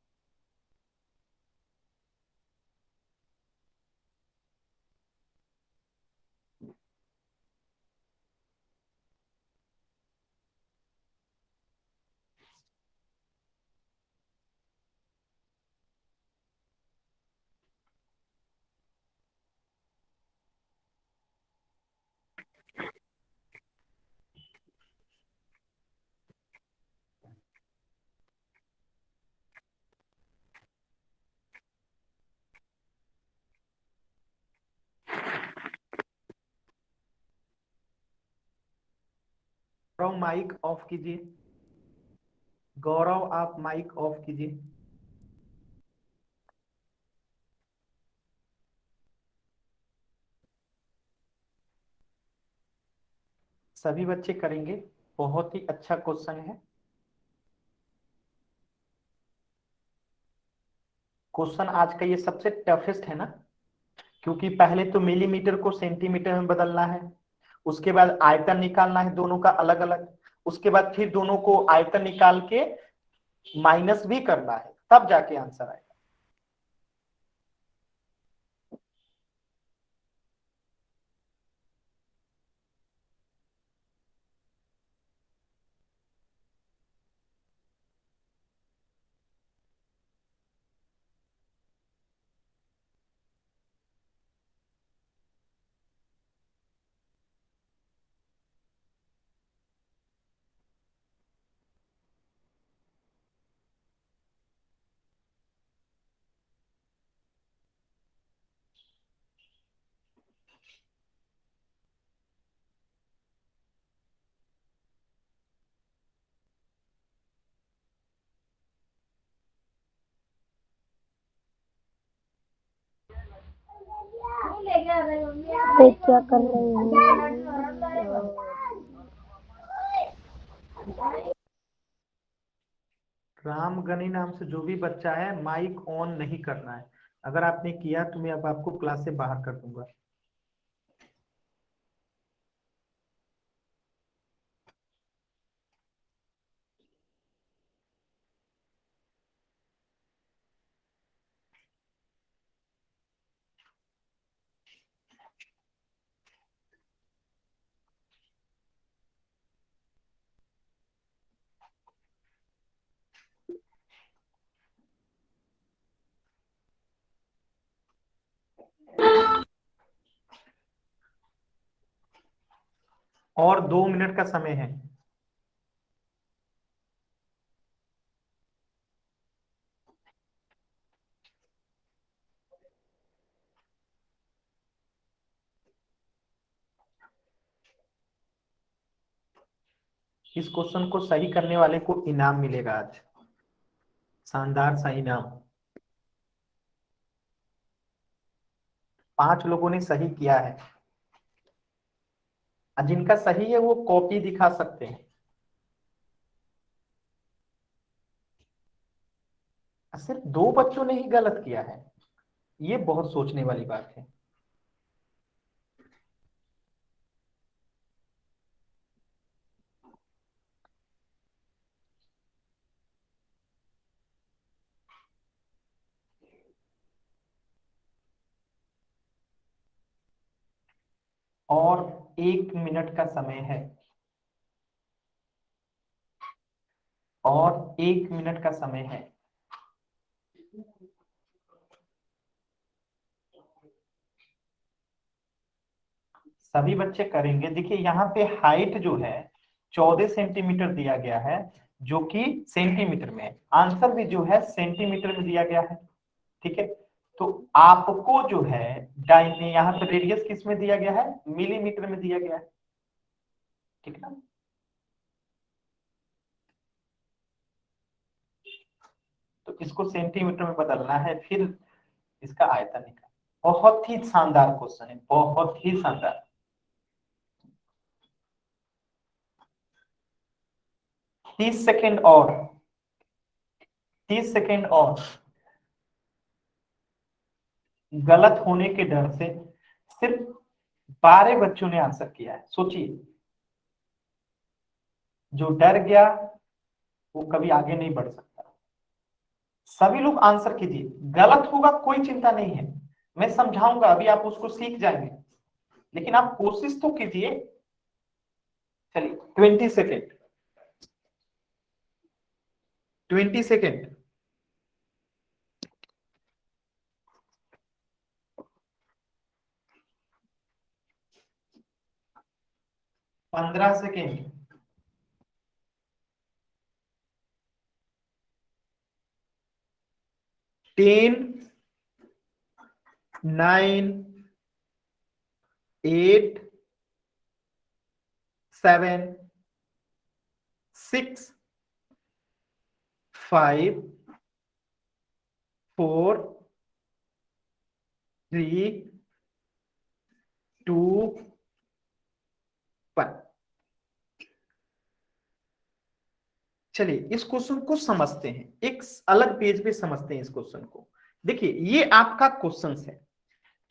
गौरव माइक ऑफ कीजिए, गौरव आप माइक ऑफ कीजिए। सभी बच्चे करेंगे, बहुत ही अच्छा क्वेश्चन है। क्वेश्चन आज का ये सबसे टफेस्ट है ना, क्योंकि पहले तो मिलीमीटर को सेंटीमीटर में बदलना है, उसके बाद आयतन निकालना है दोनों का अलग अलग, उसके बाद फिर दोनों को आयतन निकाल के माइनस भी करना है, तब जाके आंसर आएगा। तो क्या कर रही हूँ? रामगनी नाम से जो भी बच्चा है माइक ऑन नहीं करना है, अगर आपने किया तो मैं अब आपको क्लास से बाहर कर दूंगा। और 2 मिनट का समय है। इस क्वेश्चन को सही करने वाले को इनाम मिलेगा आज, शानदार सा इनाम। 5 लोगों ने सही किया है, और जिनका सही है वो कॉपी दिखा सकते हैं। सिर्फ 2 बच्चों ने ही गलत किया है, ये बहुत सोचने वाली बात है। और 1 मिनट का समय है, और 1 मिनट का समय है। सभी बच्चे करेंगे। देखिए यहाँ पे हाइट जो है 14 सेंटीमीटर दिया गया है, जो कि सेंटीमीटर में है। आंसर भी जो है सेंटीमीटर में दिया गया है, ठीक है। तो आपको जो है दाहिने यहाँ पे रेडियस किस में दिया गया है, मिलीमीटर में दिया गया है, ठीक है ना। तो इसको सेंटीमीटर में बदलना है, फिर इसका आयतन निकाल। बहुत ही शानदार क्वेश्चन है, बहुत ही शानदार। 30 सेकेंड और, 30 सेकेंड और। गलत होने के डर से सिर्फ 12 बच्चों ने आंसर किया है। सोचिए, जो डर गया वो कभी आगे नहीं बढ़ सकता। सभी लोग आंसर कीजिए, गलत होगा कोई चिंता नहीं है, मैं समझाऊंगा, अभी आप उसको सीख जाएंगे, लेकिन आप कोशिश तो कीजिए। चलिए 20 सेकेंड, 20 सेकेंड। 15 सेकेंड। 10, 9, 8, 7, 6, 5, 4, 3, 2, 1। चलिए इस क्वेश्चन को समझते हैं, एक अलग पेज पे समझते हैं इस क्वेश्चन को। देखिए ये आपका क्वेश्चन है,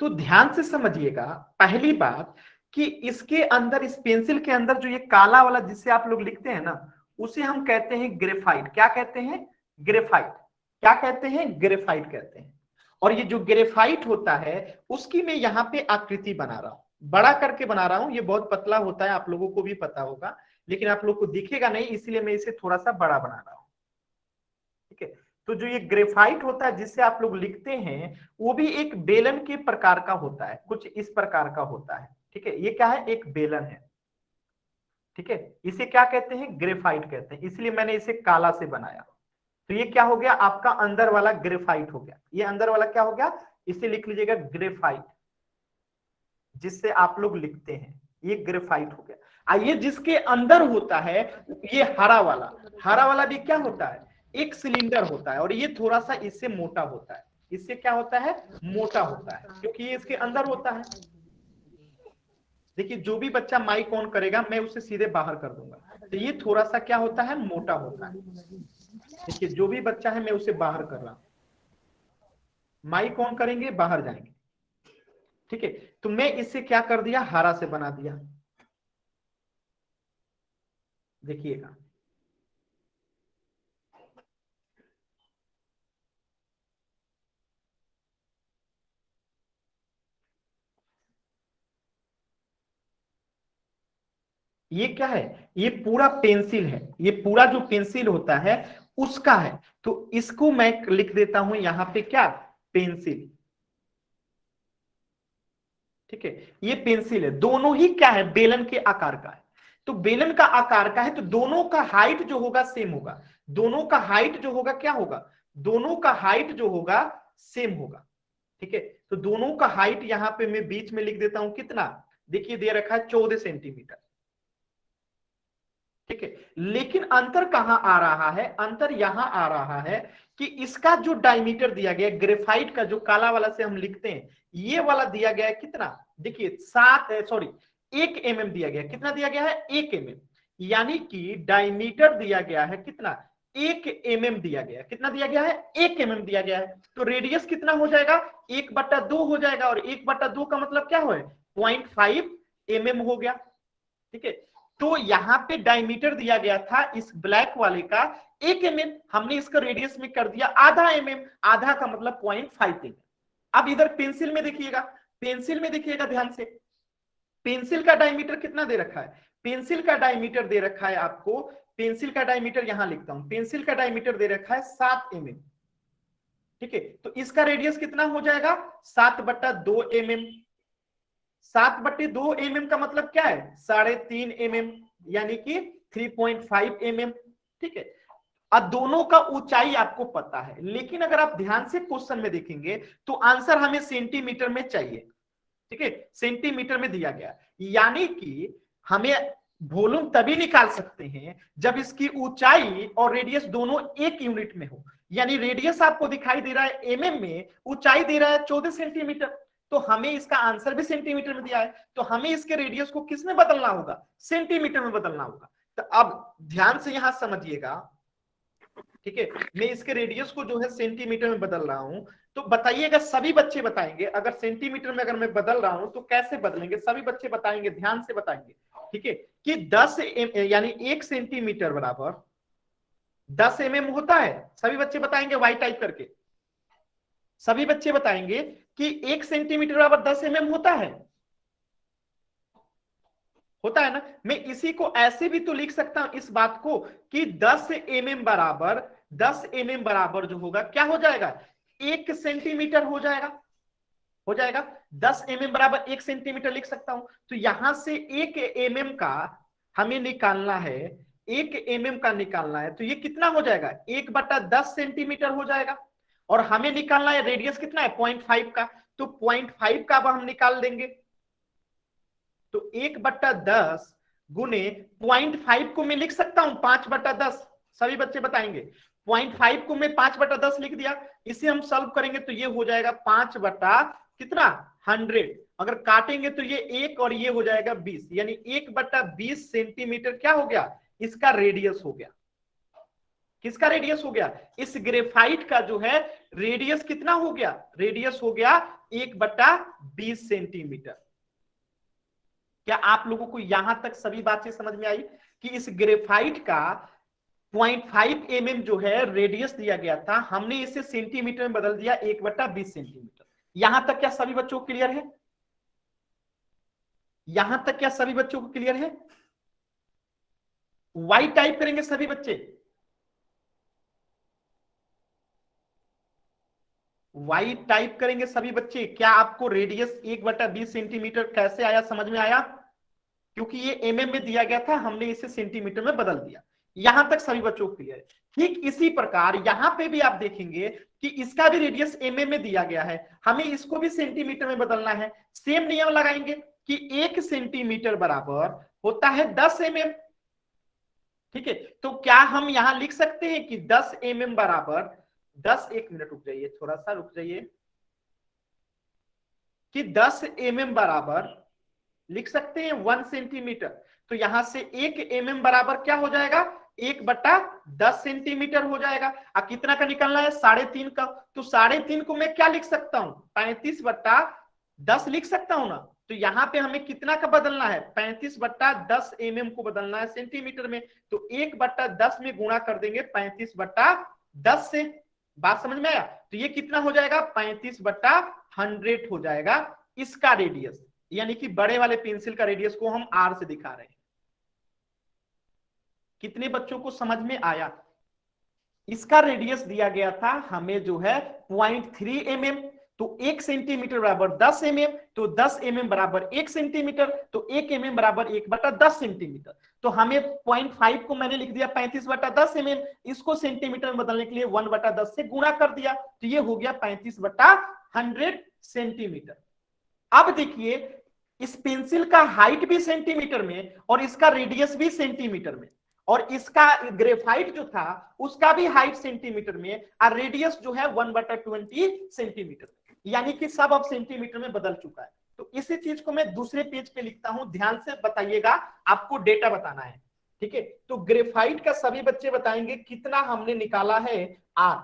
तो ध्यान से समझिएगा। पहली बात कि इसके अंदर, इस पेंसिल के अंदर जो ये काला वाला जिससे आप लोग लिखते हैं ना, उसे हम कहते हैं ग्रेफाइट। क्या कहते हैं? ग्रेफाइट। क्या कहते हैं? ग्रेफाइट कहते हैं। और ये जो ग्रेफाइट होता है उसकी मैं यहाँ पे आकृति बना रहा हूं, बड़ा करके बना रहा हूं। ये बहुत पतला होता है, आप लोगों को भी पता होगा, लेकिन आप लोग को दिखेगा नहीं, इसलिए मैं इसे थोड़ा सा बड़ा बना रहा हूं। ठीक है, तो जो ये ग्रेफाइट होता है जिससे आप लोग लिखते हैं, वो भी एक बेलन के प्रकार का होता है, कुछ इस प्रकार का होता है। ठीक है, ये क्या है? एक बेलन है। ठीक है, इसे क्या कहते हैं? ग्रेफाइट कहते हैं, इसलिए मैंने इसे काला से बनाया। तो ये क्या हो गया? आपका अंदर वाला ग्रेफाइट हो गया। ये अंदर वाला क्या हो गया? इसे लिख लीजिएगा ग्रेफाइट, जिससे आप लोग लिखते हैं, ये ग्रेफाइट हो गया। आइए, जिसके अंदर होता है ये हरा वाला, हरा वाला भी क्या होता है? एक सिलेंडर होता है, और ये थोड़ा सा इससे मोटा होता है। इससे क्या होता है? मोटा होता है, क्योंकि ये इसके अंदर होता है। देखिए, जो भी बच्चा माइक ऑन करेगा मैं उसे सीधे बाहर कर दूंगा। तो ये थोड़ा सा क्या होता है? मोटा होता है। देखिए, जो भी बच्चा है मैं उसे बाहर कर रहा हूं, माइक ऑन करेंगे बाहर जाएंगे। ठीक है, तो मैं इसे क्या कर दिया? हरा से बना दिया। देखिएगा, ये क्या है? ये पूरा पेंसिल है, ये पूरा जो पेंसिल होता है उसका है। तो इसको मैं लिख देता हूं यहां पे क्या? पेंसिल। ठीक है, ये पेंसिल है। दोनों ही क्या है? बेलन के आकार का है। तो बेलन का आकार का है, तो दोनों का हाइट जो होगा सेम होगा। दोनों का हाइट जो होगा क्या होगा? दोनों का हाइट जो होगा सेम होगा। ठीक है, तो दोनों का हाइट यहां पे मैं बीच में लिख देता हूं कितना? देखिए, दे रखा है 14 सेंटीमीटर। ठीक है, लेकिन अंतर कहां आ रहा है? अंतर यहां आ रहा है कि इसका जो डायमीटर दिया गया ग्रेफाइट का, जो काला वाला से हम लिखते हैं, ये वाला दिया गया है कितना? देखिए 1 mm दिया गया। कितना दिया गया है? 1 mm। यानी कि डायमीटर दिया गया है कितना? 1 mm दिया गया है। कितना दिया गया है? 1 mm दिया गया है। तो रेडियस कितना हो जाएगा? 1/2 हो जाएगा, और 1/2 का मतलब क्या हो? 0.5 mm हो गया। ठीक है, तो यहां पे डायमीटर दिया गया था इस ब्लैक वाले का 1 mm, हमने इसका रेडियस में कर दिया आधा mm। आधा का मतलब 0.5 mm। अब इधर पेंसिल में देखिएगा, पेंसिल में देखिएगा ध्यान से, पेंसिल का डायमीटर कितना दे रखा है? पेंसिल का डायमीटर दे रखा है आपको, पेंसिल का डायमीटर यहां लिखता हूं, पेंसिल का डायमीटर दे रखा है 7 mm। ठीक है, तो इसका रेडियस कितना हो जाएगा? 7/2 mm। 7/2 mm का मतलब क्या है? 3.5 mm, यानी कि 3.5 mm। ठीक है, अब दोनों का ऊंचाई आपको पता है, लेकिन अगर आप ध्यान से क्वेश्चन में देखेंगे तो आंसर हमें सेंटीमीटर में चाहिए। ठीक है, सेंटीमीटर में दिया गया, यानी कि हमें वॉल्यूम तभी निकाल सकते हैं जब इसकी ऊंचाई और रेडियस दोनों एक यूनिट में हो। यानी रेडियस आपको दिखाई दे रहा है mm में, ऊंचाई दे रहा है 14 सेंटीमीटर, तो हमें इसका आंसर भी सेंटीमीटर में दिया है, तो हमें इसके रेडियस को किस में बदलना होगा? सेंटीमीटर में बदलना होगा। तो अब ध्यान से यहां समझिएगा। ठीक है, मैं इसके रेडियस को जो है सेंटीमीटर में बदल रहा हूं, तो बताइएगा, सभी बच्चे बताएंगे अगर सेंटीमीटर में अगर मैं बदल रहा हूं तो कैसे बदलेंगे? सभी बच्चे बताएंगे, ध्यान से बताएंगे। ठीक है, कि 10 यानी 1 सेंटीमीटर बराबर 10 mm होता है। सभी बच्चे बताएंगे वाई टाइप करके, सभी बच्चे बताएंगे कि 1 सेंटीमीटर बराबर 10 mm होता है। होता है ना? मैं इसी को ऐसे भी तो लिख सकता हूं इस बात को कि 10 mm बराबर 10 mm बराबर जो होगा क्या हो जाएगा? 1 सेंटीमीटर हो जाएगा। हो जाएगा 10 mm बराबर 1 सेंटीमीटर लिख सकता हूं। तो यहां से 1 mm का हमें निकालना है, 1 mm का निकालना है, तो ये कितना हो जाएगा? 1/10 सेंटीमीटर हो जाएगा। और हमें निकालना है रेडियस कितना है? 0.5 का, तो 0.5 का अब हम निकाल देंगे। तो 1/10 गुने 0.5 को मैं लिख सकता हूं 5/10। सभी बच्चे बताएंगे 0.5 को मैं 5/10 लिख दिया। इसे हम सॉल्व करेंगे तो ये हो जाएगा 5 बटा कितना? 100। अगर काटेंगे तो ये 1 और ये हो जाएगा 20, यानी 1/20 सेंटीमीटर क्या हो गया? इसका रेडियस हो गया। किसका रेडियस हो गया? इस ग्रेफाइट का जो है रेडियस कितना हो गया? रेडियस हो गया 1/20 सेंटीमीटर। क्या आप लोगों को यहां तक सभी बातें समझ में आई कि इस ग्रेफाइट का 0.5 mm जो है रेडियस दिया गया था, हमने इसे सेंटीमीटर में बदल दिया 1/20 सेंटीमीटर। यहां तक क्या सभी बच्चों को क्लियर है? यहां तक क्या सभी बच्चों को क्लियर है? वाई टाइप करेंगे सभी बच्चे, वाई टाइप करेंगे सभी बच्चे। क्या आपको रेडियस 1/20 सेंटीमीटर कैसे आया, समझ में आया? क्योंकि ये mm में दिया गया था, हमने इसे सेंटीमीटर में बदल दिया। यहां तक सभी बच्चों को क्लियर है? ठीक इसी प्रकार यहां पे भी आप देखेंगे कि इसका भी रेडियस mm में दिया गया है, हमें इसको भी सेंटीमीटर में बदलना है। सेम नियम लगाएंगे कि 1 सेंटीमीटर बराबर होता है 10 mm। ठीक है, तो क्या हम यहां लिख सकते हैं कि 10 mm बराबर 10, 1 मिनट रुक जाइए, थोड़ा सा रुक जाइए, कि 10 mm बराबर लिख सकते हैं 1 सेंटीमीटर। तो यहां से 1 mm बराबर क्या हो जाएगा? 1/10 सेंटीमीटर हो जाएगा। अब कितना का निकलना है? 3.5 का। तो 3.5 को मैं क्या लिख सकता हूं? 35/10 लिख सकता हूं ना। तो यहां पे हमें कितना का बदलना है? 35/10 mm को बदलना है सेंटीमीटर में। तो 1/10 में गुणा कर देंगे 35/10 से। बात समझ में आया? तो ये कितना हो जाएगा? 35/100 हो जाएगा इसका रेडियस, यानी कि बड़े वाले पेंसिल का रेडियस को हम आर से दिखा रहे हैं। कितने बच्चों को समझ में आया? इसका रेडियस दिया गया था हमें जो है 0.3 mm। तो 1 सेंटीमीटर बराबर 10 mm, तो 10 mm बराबर 1 सेंटीमीटर, तो 1 mm बराबर 1/10 सेंटीमीटर। तो हमें 0.5 को मैंने लिख दिया 35/10 mm, इसको सेंटीमीटर में बदलने के लिए 1/10 से गुणा कर दिया, तो ये हो गया 35/100 सेंटीमीटर। अब देखिए, इस पेंसिल का हाइट भी सेंटीमीटर में और इसका रेडियस भी सेंटीमीटर में, और इसका ग्रेफाइट जो था उसका भी हाइट सेंटीमीटर में और रेडियस जो है 1/20 सेंटीमीटर, यानी कि सब अब सेंटीमीटर में बदल चुका है। तो इसी चीज को मैं दूसरे पेज पे लिखता हूं, ध्यान से बताइएगा, आपको डेटा बताना है। ठीक है, तो ग्रेफाइट का सभी बच्चे बताएंगे कितना हमने निकाला है आर।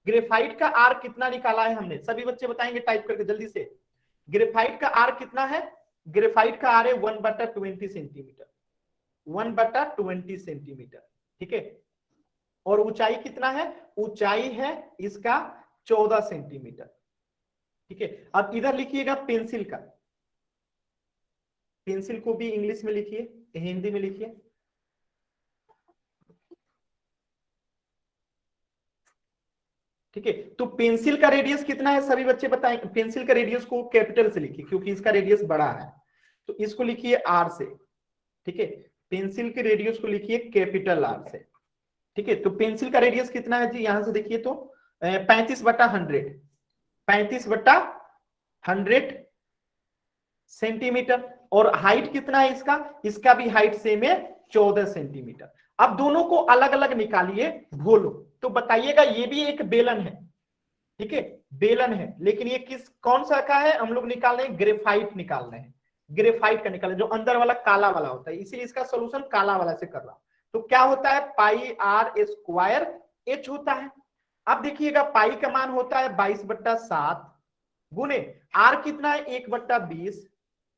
ग्रेफाइट का आर कितना निकाला है हमने, सभी बच्चे बताएंगे टाइप करके जल्दी से। ग्रेफाइट का आर कितना है? ग्रेफाइट का आर है 1/20 सेंटीमीटर, 1/20 सेंटीमीटर। ठीक है, और ऊंचाई कितना है? ऊंचाई है इसका 14 सेंटीमीटर। ठीक है, अब इधर लिखिएगा पेंसिल का, पेंसिल को भी इंग्लिश में लिखिए, हिंदी में लिखिए। ठीक है, तो पेंसिल का रेडियस कितना है सभी बच्चे बताएं। पेंसिल का रेडियस को कैपिटल से लिखिए क्योंकि इसका रेडियस बड़ा है, तो इसको लिखिए आर से। ठीक है, पेंसिल के रेडियस को लिखिए कैपिटल आर से। ठीक है, तो पेंसिल का रेडियस कितना है जी, यहां से देखिए तो 35/100, 35/100 सेंटीमीटर। और हाइट कितना है इसका? इसका भी हाइट सेम है 14 सेंटीमीटर। अब दोनों को अलग अलग निकालिए भोलो, तो बताइएगा ये भी एक बेलन है। ठीक है, बेलन है, लेकिन ये कौन सा का है? हम लोग निकाल रहे हैं ग्रेफाइट, निकाल रहे हैं ग्रेफाइट का, निकाल जो अंदर वाला काला वाला होता है, इसीलिए इसका सोल्यूशन काला वाला से कर रहा हूं। तो क्या होता है? पाई आर स्क्वायर एच होता है। अब देखिएगा पाई का मान होता है 22/7 गुने आर कितना है? 1/20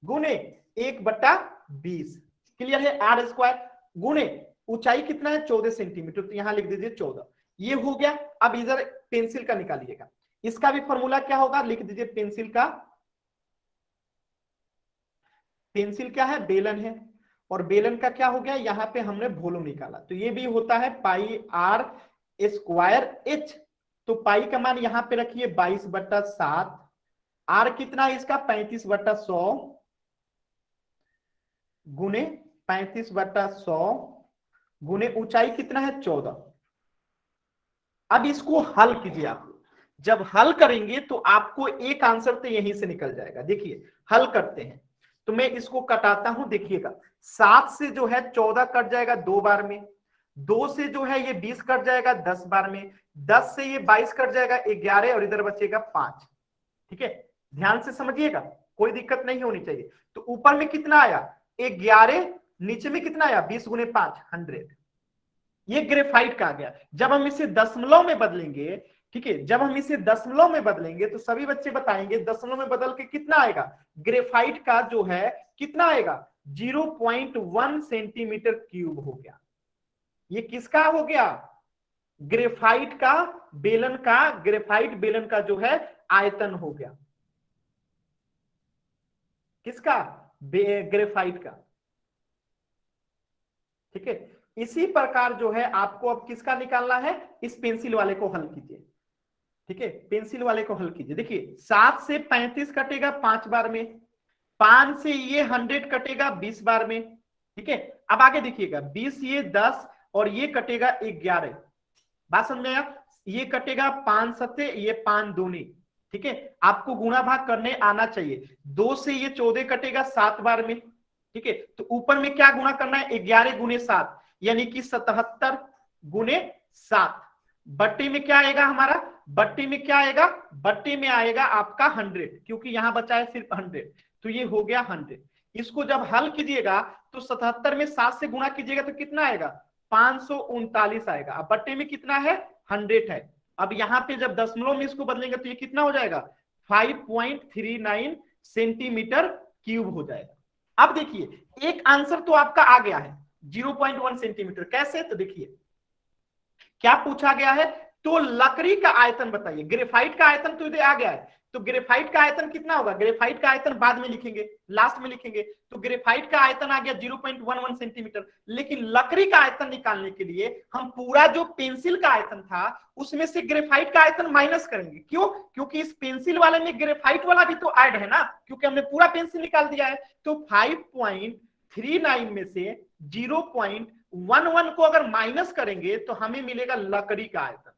गुने 1/20। क्लियर है? आर स्क्वायर गुने ऊंचाई कितना है? 14 सेंटीमीटर, तो यहां लिख दीजिए 14। ये हो गया। अब इधर पेंसिल का निकालिएगा, इसका भी फॉर्मूला क्या होगा? लिख दीजिए पेंसिल का। पेंसिल क्या है? बेलन है, और बेलन का क्या हो गया? यहां पे हमने वॉल्यूम निकाला, तो ये भी होता है पाई आर स्क्वायर एच। तो पाई का मान यहां पे रखिए 22/7, आर कितना है इसका? 35/100 गुने 35/100 गुने ऊंचाई कितना है? 14। अब इसको हल कीजिए आप। जब हल करेंगे तो आपको एक आंसर तो यहीं से निकल जाएगा। देखिए हल करते हैं, तो मैं इसको कटाता हूं, देखिएगा 7 से जो है 14 कट जाएगा 2 बार में, 2 से जो है ये 20 कट जाएगा 10 बार में, 10 से ये 22 कट जाएगा 11, और इधर बचेगा 5। ठीक है, ध्यान से समझिएगा, कोई दिक्कत नहीं होनी चाहिए। तो ऊपर में कितना आया? 11, नीचे में कितना आया? 20 गुने 5 100। ये ग्रेफाइट का आ गया। जब हम इसे दशमलव में बदलेंगे, ठीक है, जब हम इसे दशमलव में बदलेंगे तो सभी बच्चे बताएंगे दशमलव में बदल के कितना आएगा। ग्रेफाइट का जो है कितना आएगा, 0.1 सेंटीमीटर क्यूब हो गया। ये किसका हो गया, ग्रेफाइट का बेलन का, ग्रेफाइट बेलन का जो है आयतन हो गया। किसका, ग्रेफाइट का। ठीक है, इसी प्रकार जो है आपको अब किसका निकालना है, इस पेंसिल वाले को हल कीजिए। ठीक है, पेंसिल वाले को हल कीजिए। देखिए 7 से 35 कटेगा 5 बार में, 5 से ये 100 कटेगा 20 बार में। ठीक है, अब आगे देखिएगा 20 ये 10 और ये कटेगा 11। बात समझ में आया, ये कटेगा 5 सत्ते, ये 5 दूनी। ठीक है, आपको गुणा भाग करने आना चाहिए। 2 से ये 14 कटेगा 7 बार में। ठीक है, तो ऊपर में क्या गुणा करना है, 11 गुने 7 यानी कि 77 गुने 7। बट्टे में क्या आएगा हमारा, बट्टे में क्या आएगा, बट्टे में आएगा आपका 100, क्योंकि यहां बचा है सिर्फ 100, तो ये हो गया 100। इसको जब हल कीजिएगा तो 77 में 7 से गुणा कीजिएगा तो कितना आएगा, 539 आएगा। अब बट्टे में कितना है, 100 है। अब यहाँ पे जब दशमलव में इसको बदलेंगे तो ये कितना हो जाएगा, 5.39 सेंटीमीटर क्यूब हो जाएगा। अब देखिए एक आंसर तो आपका आ गया है 0.1 सेंटीमीटर। कैसे, तो देखिए क्या पूछा गया है, तो लकड़ी का आयतन बताइए। ग्रेफाइट का आयतन तो इधर आ गया है, तो ग्रेफाइट का आयतन कितना होगा, ग्रेफाइट का आयतन बाद में लिखेंगे, लास्ट में लिखेंगे। तो ग्रेफाइट का आयतन आ गया 0.11 सेंटीमीटर। लेकिन लकड़ी का आयतन निकालने के लिए हम पूरा जो पेंसिल का आयतन था उसमें से ग्रेफाइट का आयतन माइनस करेंगे। क्यों, क्योंकि इस पेंसिल वाले में ग्रेफाइट वाला भी तो ऐड है ना, क्योंकि हमने पूरा पेंसिल निकाल दिया है। तो 5.39 में से 0.11 को अगर माइनस करेंगे तो हमें मिलेगा लकड़ी का आयतन।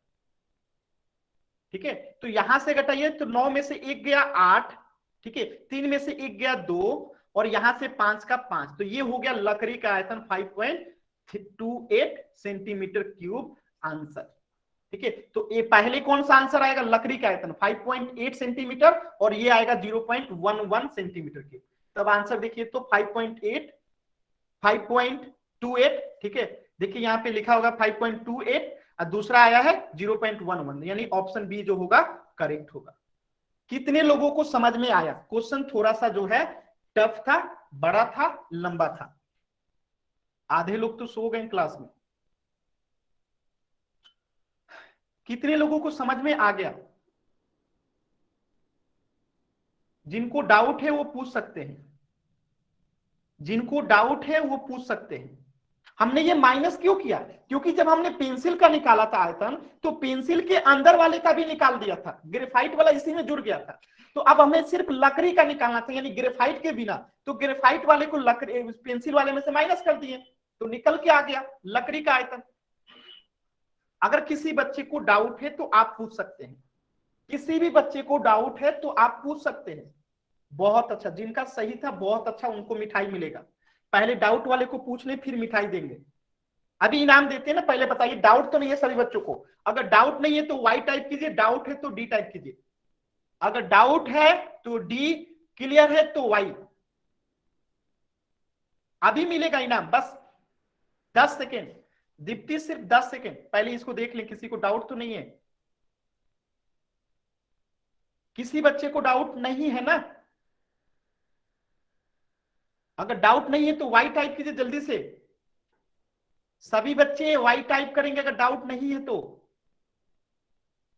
ठीक है, तो यहां से घटाइए तो 9 में से 1 गया 8, ठीक है, 3 में से 1 गया 2 और यहां से 5 का 5, तो ये हो गया लकड़ी का आयतन 5.28 सेंटीमीटर क्यूब आंसर। ठीक है, तो ये पहले कौन सा आंसर आएगा, लकड़ी का आयतन 5.8 सेंटीमीटर और ये आएगा 0.11 सेंटीमीटर क्यूब। तब आंसर देखिए तो 5.8, 5.28। ठीक है, देखिए यहां पे लिखा होगा 5.28 और दूसरा आया है 0.11, यानी ऑप्शन बी जो होगा करेक्ट होगा। कितने लोगों को समझ में आया, क्वेश्चन थोड़ा सा जो है टफ था, बड़ा था, लंबा था। आधे लोग तो सो गए क्लास में। कितने लोगों को समझ में आ गया, जिनको डाउट है वो पूछ सकते हैं, जिनको डाउट है वो पूछ सकते हैं। हमने ये माइनस क्यों किया, क्योंकि जब हमने पेंसिल का निकाला था आयतन तो पेंसिल के अंदर वाले का भी निकाल दिया था, ग्रेफाइट वाला इसी में जुड़ गया था। तो अब हमें सिर्फ लकड़ी का निकालना था, यानी ग्रेफाइट के बिना। तो ग्रेफाइट वाले को लकड़ी पेंसिल वाले में से माइनस कर दिए तो निकल के आ गया लकड़ी का आयतन। अगर किसी बच्चे को डाउट है तो आप पूछ सकते हैं, किसी भी बच्चे को डाउट है तो आप पूछ सकते हैं। बहुत अच्छा, जिनका सही था बहुत अच्छा, उनको मिठाई मिलेगा। पहले डाउट वाले को पूछ ले फिर मिठाई देंगे। अभी इनाम देते हैं ना, पहले बताइए डाउट तो नहीं है सभी बच्चों को। अगर डाउट नहीं है तो वाई टाइप कीजिए, डाउट है तो डी टाइप कीजिए। अगर डाउट है तो डी, क्लियर है तो वाई। अभी मिलेगा इनाम, बस 10 सेकेंड। दीप्ति सिर्फ 10 सेकेंड, पहले इसको देख लें किसी को डाउट तो नहीं है। किसी बच्चे को डाउट नहीं है ना, अगर डाउट नहीं है तो वाई टाइप कीजिए जल्दी से। सभी बच्चे वाई टाइप करेंगे अगर डाउट नहीं है तो,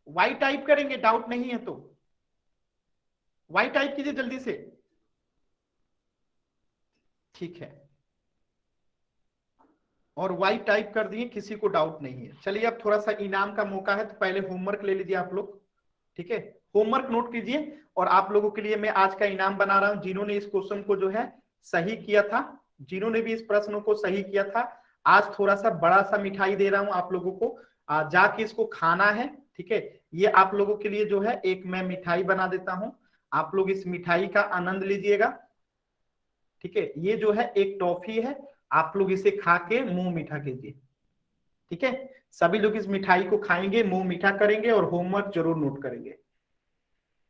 वाई टाइप करेंगे, डाउट नहीं है तो वाई टाइप कीजिए जल्दी से। ठीक है, और वाई टाइप कर दिए, किसी को डाउट नहीं है। चलिए अब थोड़ा सा इनाम का मौका है, तो पहले होमवर्क ले लीजिए आप लोग। ठीक है, होमवर्क नोट कीजिए और आप लोगों के लिए मैं आज का इनाम बना रहा हूं। जिन्होंने इस क्वेश्चन को जो है सही किया था, जिन्होंने भी इस प्रश्न को सही किया था, आज थोड़ा सा बड़ा सा मिठाई दे रहा हूं आप लोगों को, जाके इसको खाना है। ठीक है, ये आप लोगों के लिए जो है एक मैं मिठाई बना देता हूं, आप लोग इस मिठाई का आनंद लीजिएगा। ठीक है, ये जो है एक टॉफी है, आप लोग इसे खा के मुंह मीठा कीजिए। ठीक है, सभी लोग इस मिठाई को खाएंगे, मुंह मीठा करेंगे और होमवर्क जरूर नोट करेंगे।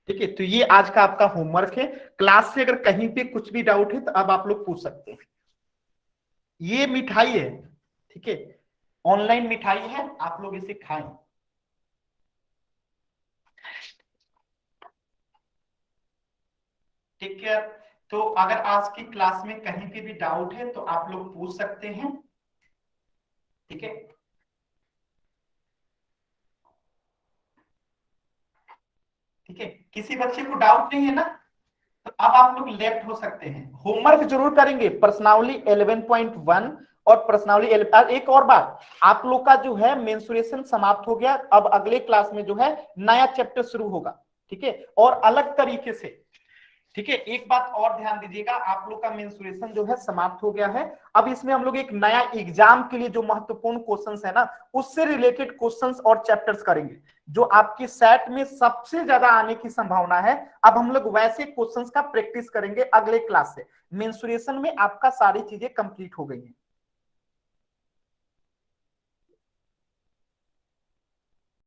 ठीक है, तो ये आज का आपका होमवर्क है। क्लास से अगर कहीं पे कुछ भी डाउट है तो अब आप लोग पूछ सकते हैं। ये मिठाई है, ठीक है, ऑनलाइन मिठाई है, आप लोग इसे खाएं। ठीक है, तो अगर आज की क्लास में कहीं पे भी डाउट है तो आप लोग पूछ सकते हैं। ठीक है, ठीक है, किसी बच्चे को डाउट नहीं है ना? तो अब आप लोग लेफ्ट हो सकते हैं। होमवर्क जरूर करेंगे प्रश्नावली 11.1 और प्रश्नावली एक और बात, आप लोग का जो है मेंसुरेशन समाप्त हो गया, अब अगले क्लास में जो है नया चैप्टर शुरू होगा। ठीक है, और अलग तरीके से। ठीक है, एक बात और ध्यान दीजिएगा, आप लोग का मेंसुरेशन जो है समाप्त हो गया है। अब इसमें हम लोग एक नया एग्जाम के लिए जो महत्वपूर्ण क्वेश्चंस है ना, उससे रिलेटेड क्वेश्चंस और चैप्टर्स करेंगे, जो आपकी सेट में सबसे ज्यादा आने की संभावना है। अब हम लोग वैसे क्वेश्चंस का प्रैक्टिस करेंगे अगले क्लास से। मेंसुरेशन में आपका सारी चीजें कंप्लीट हो गई हैं।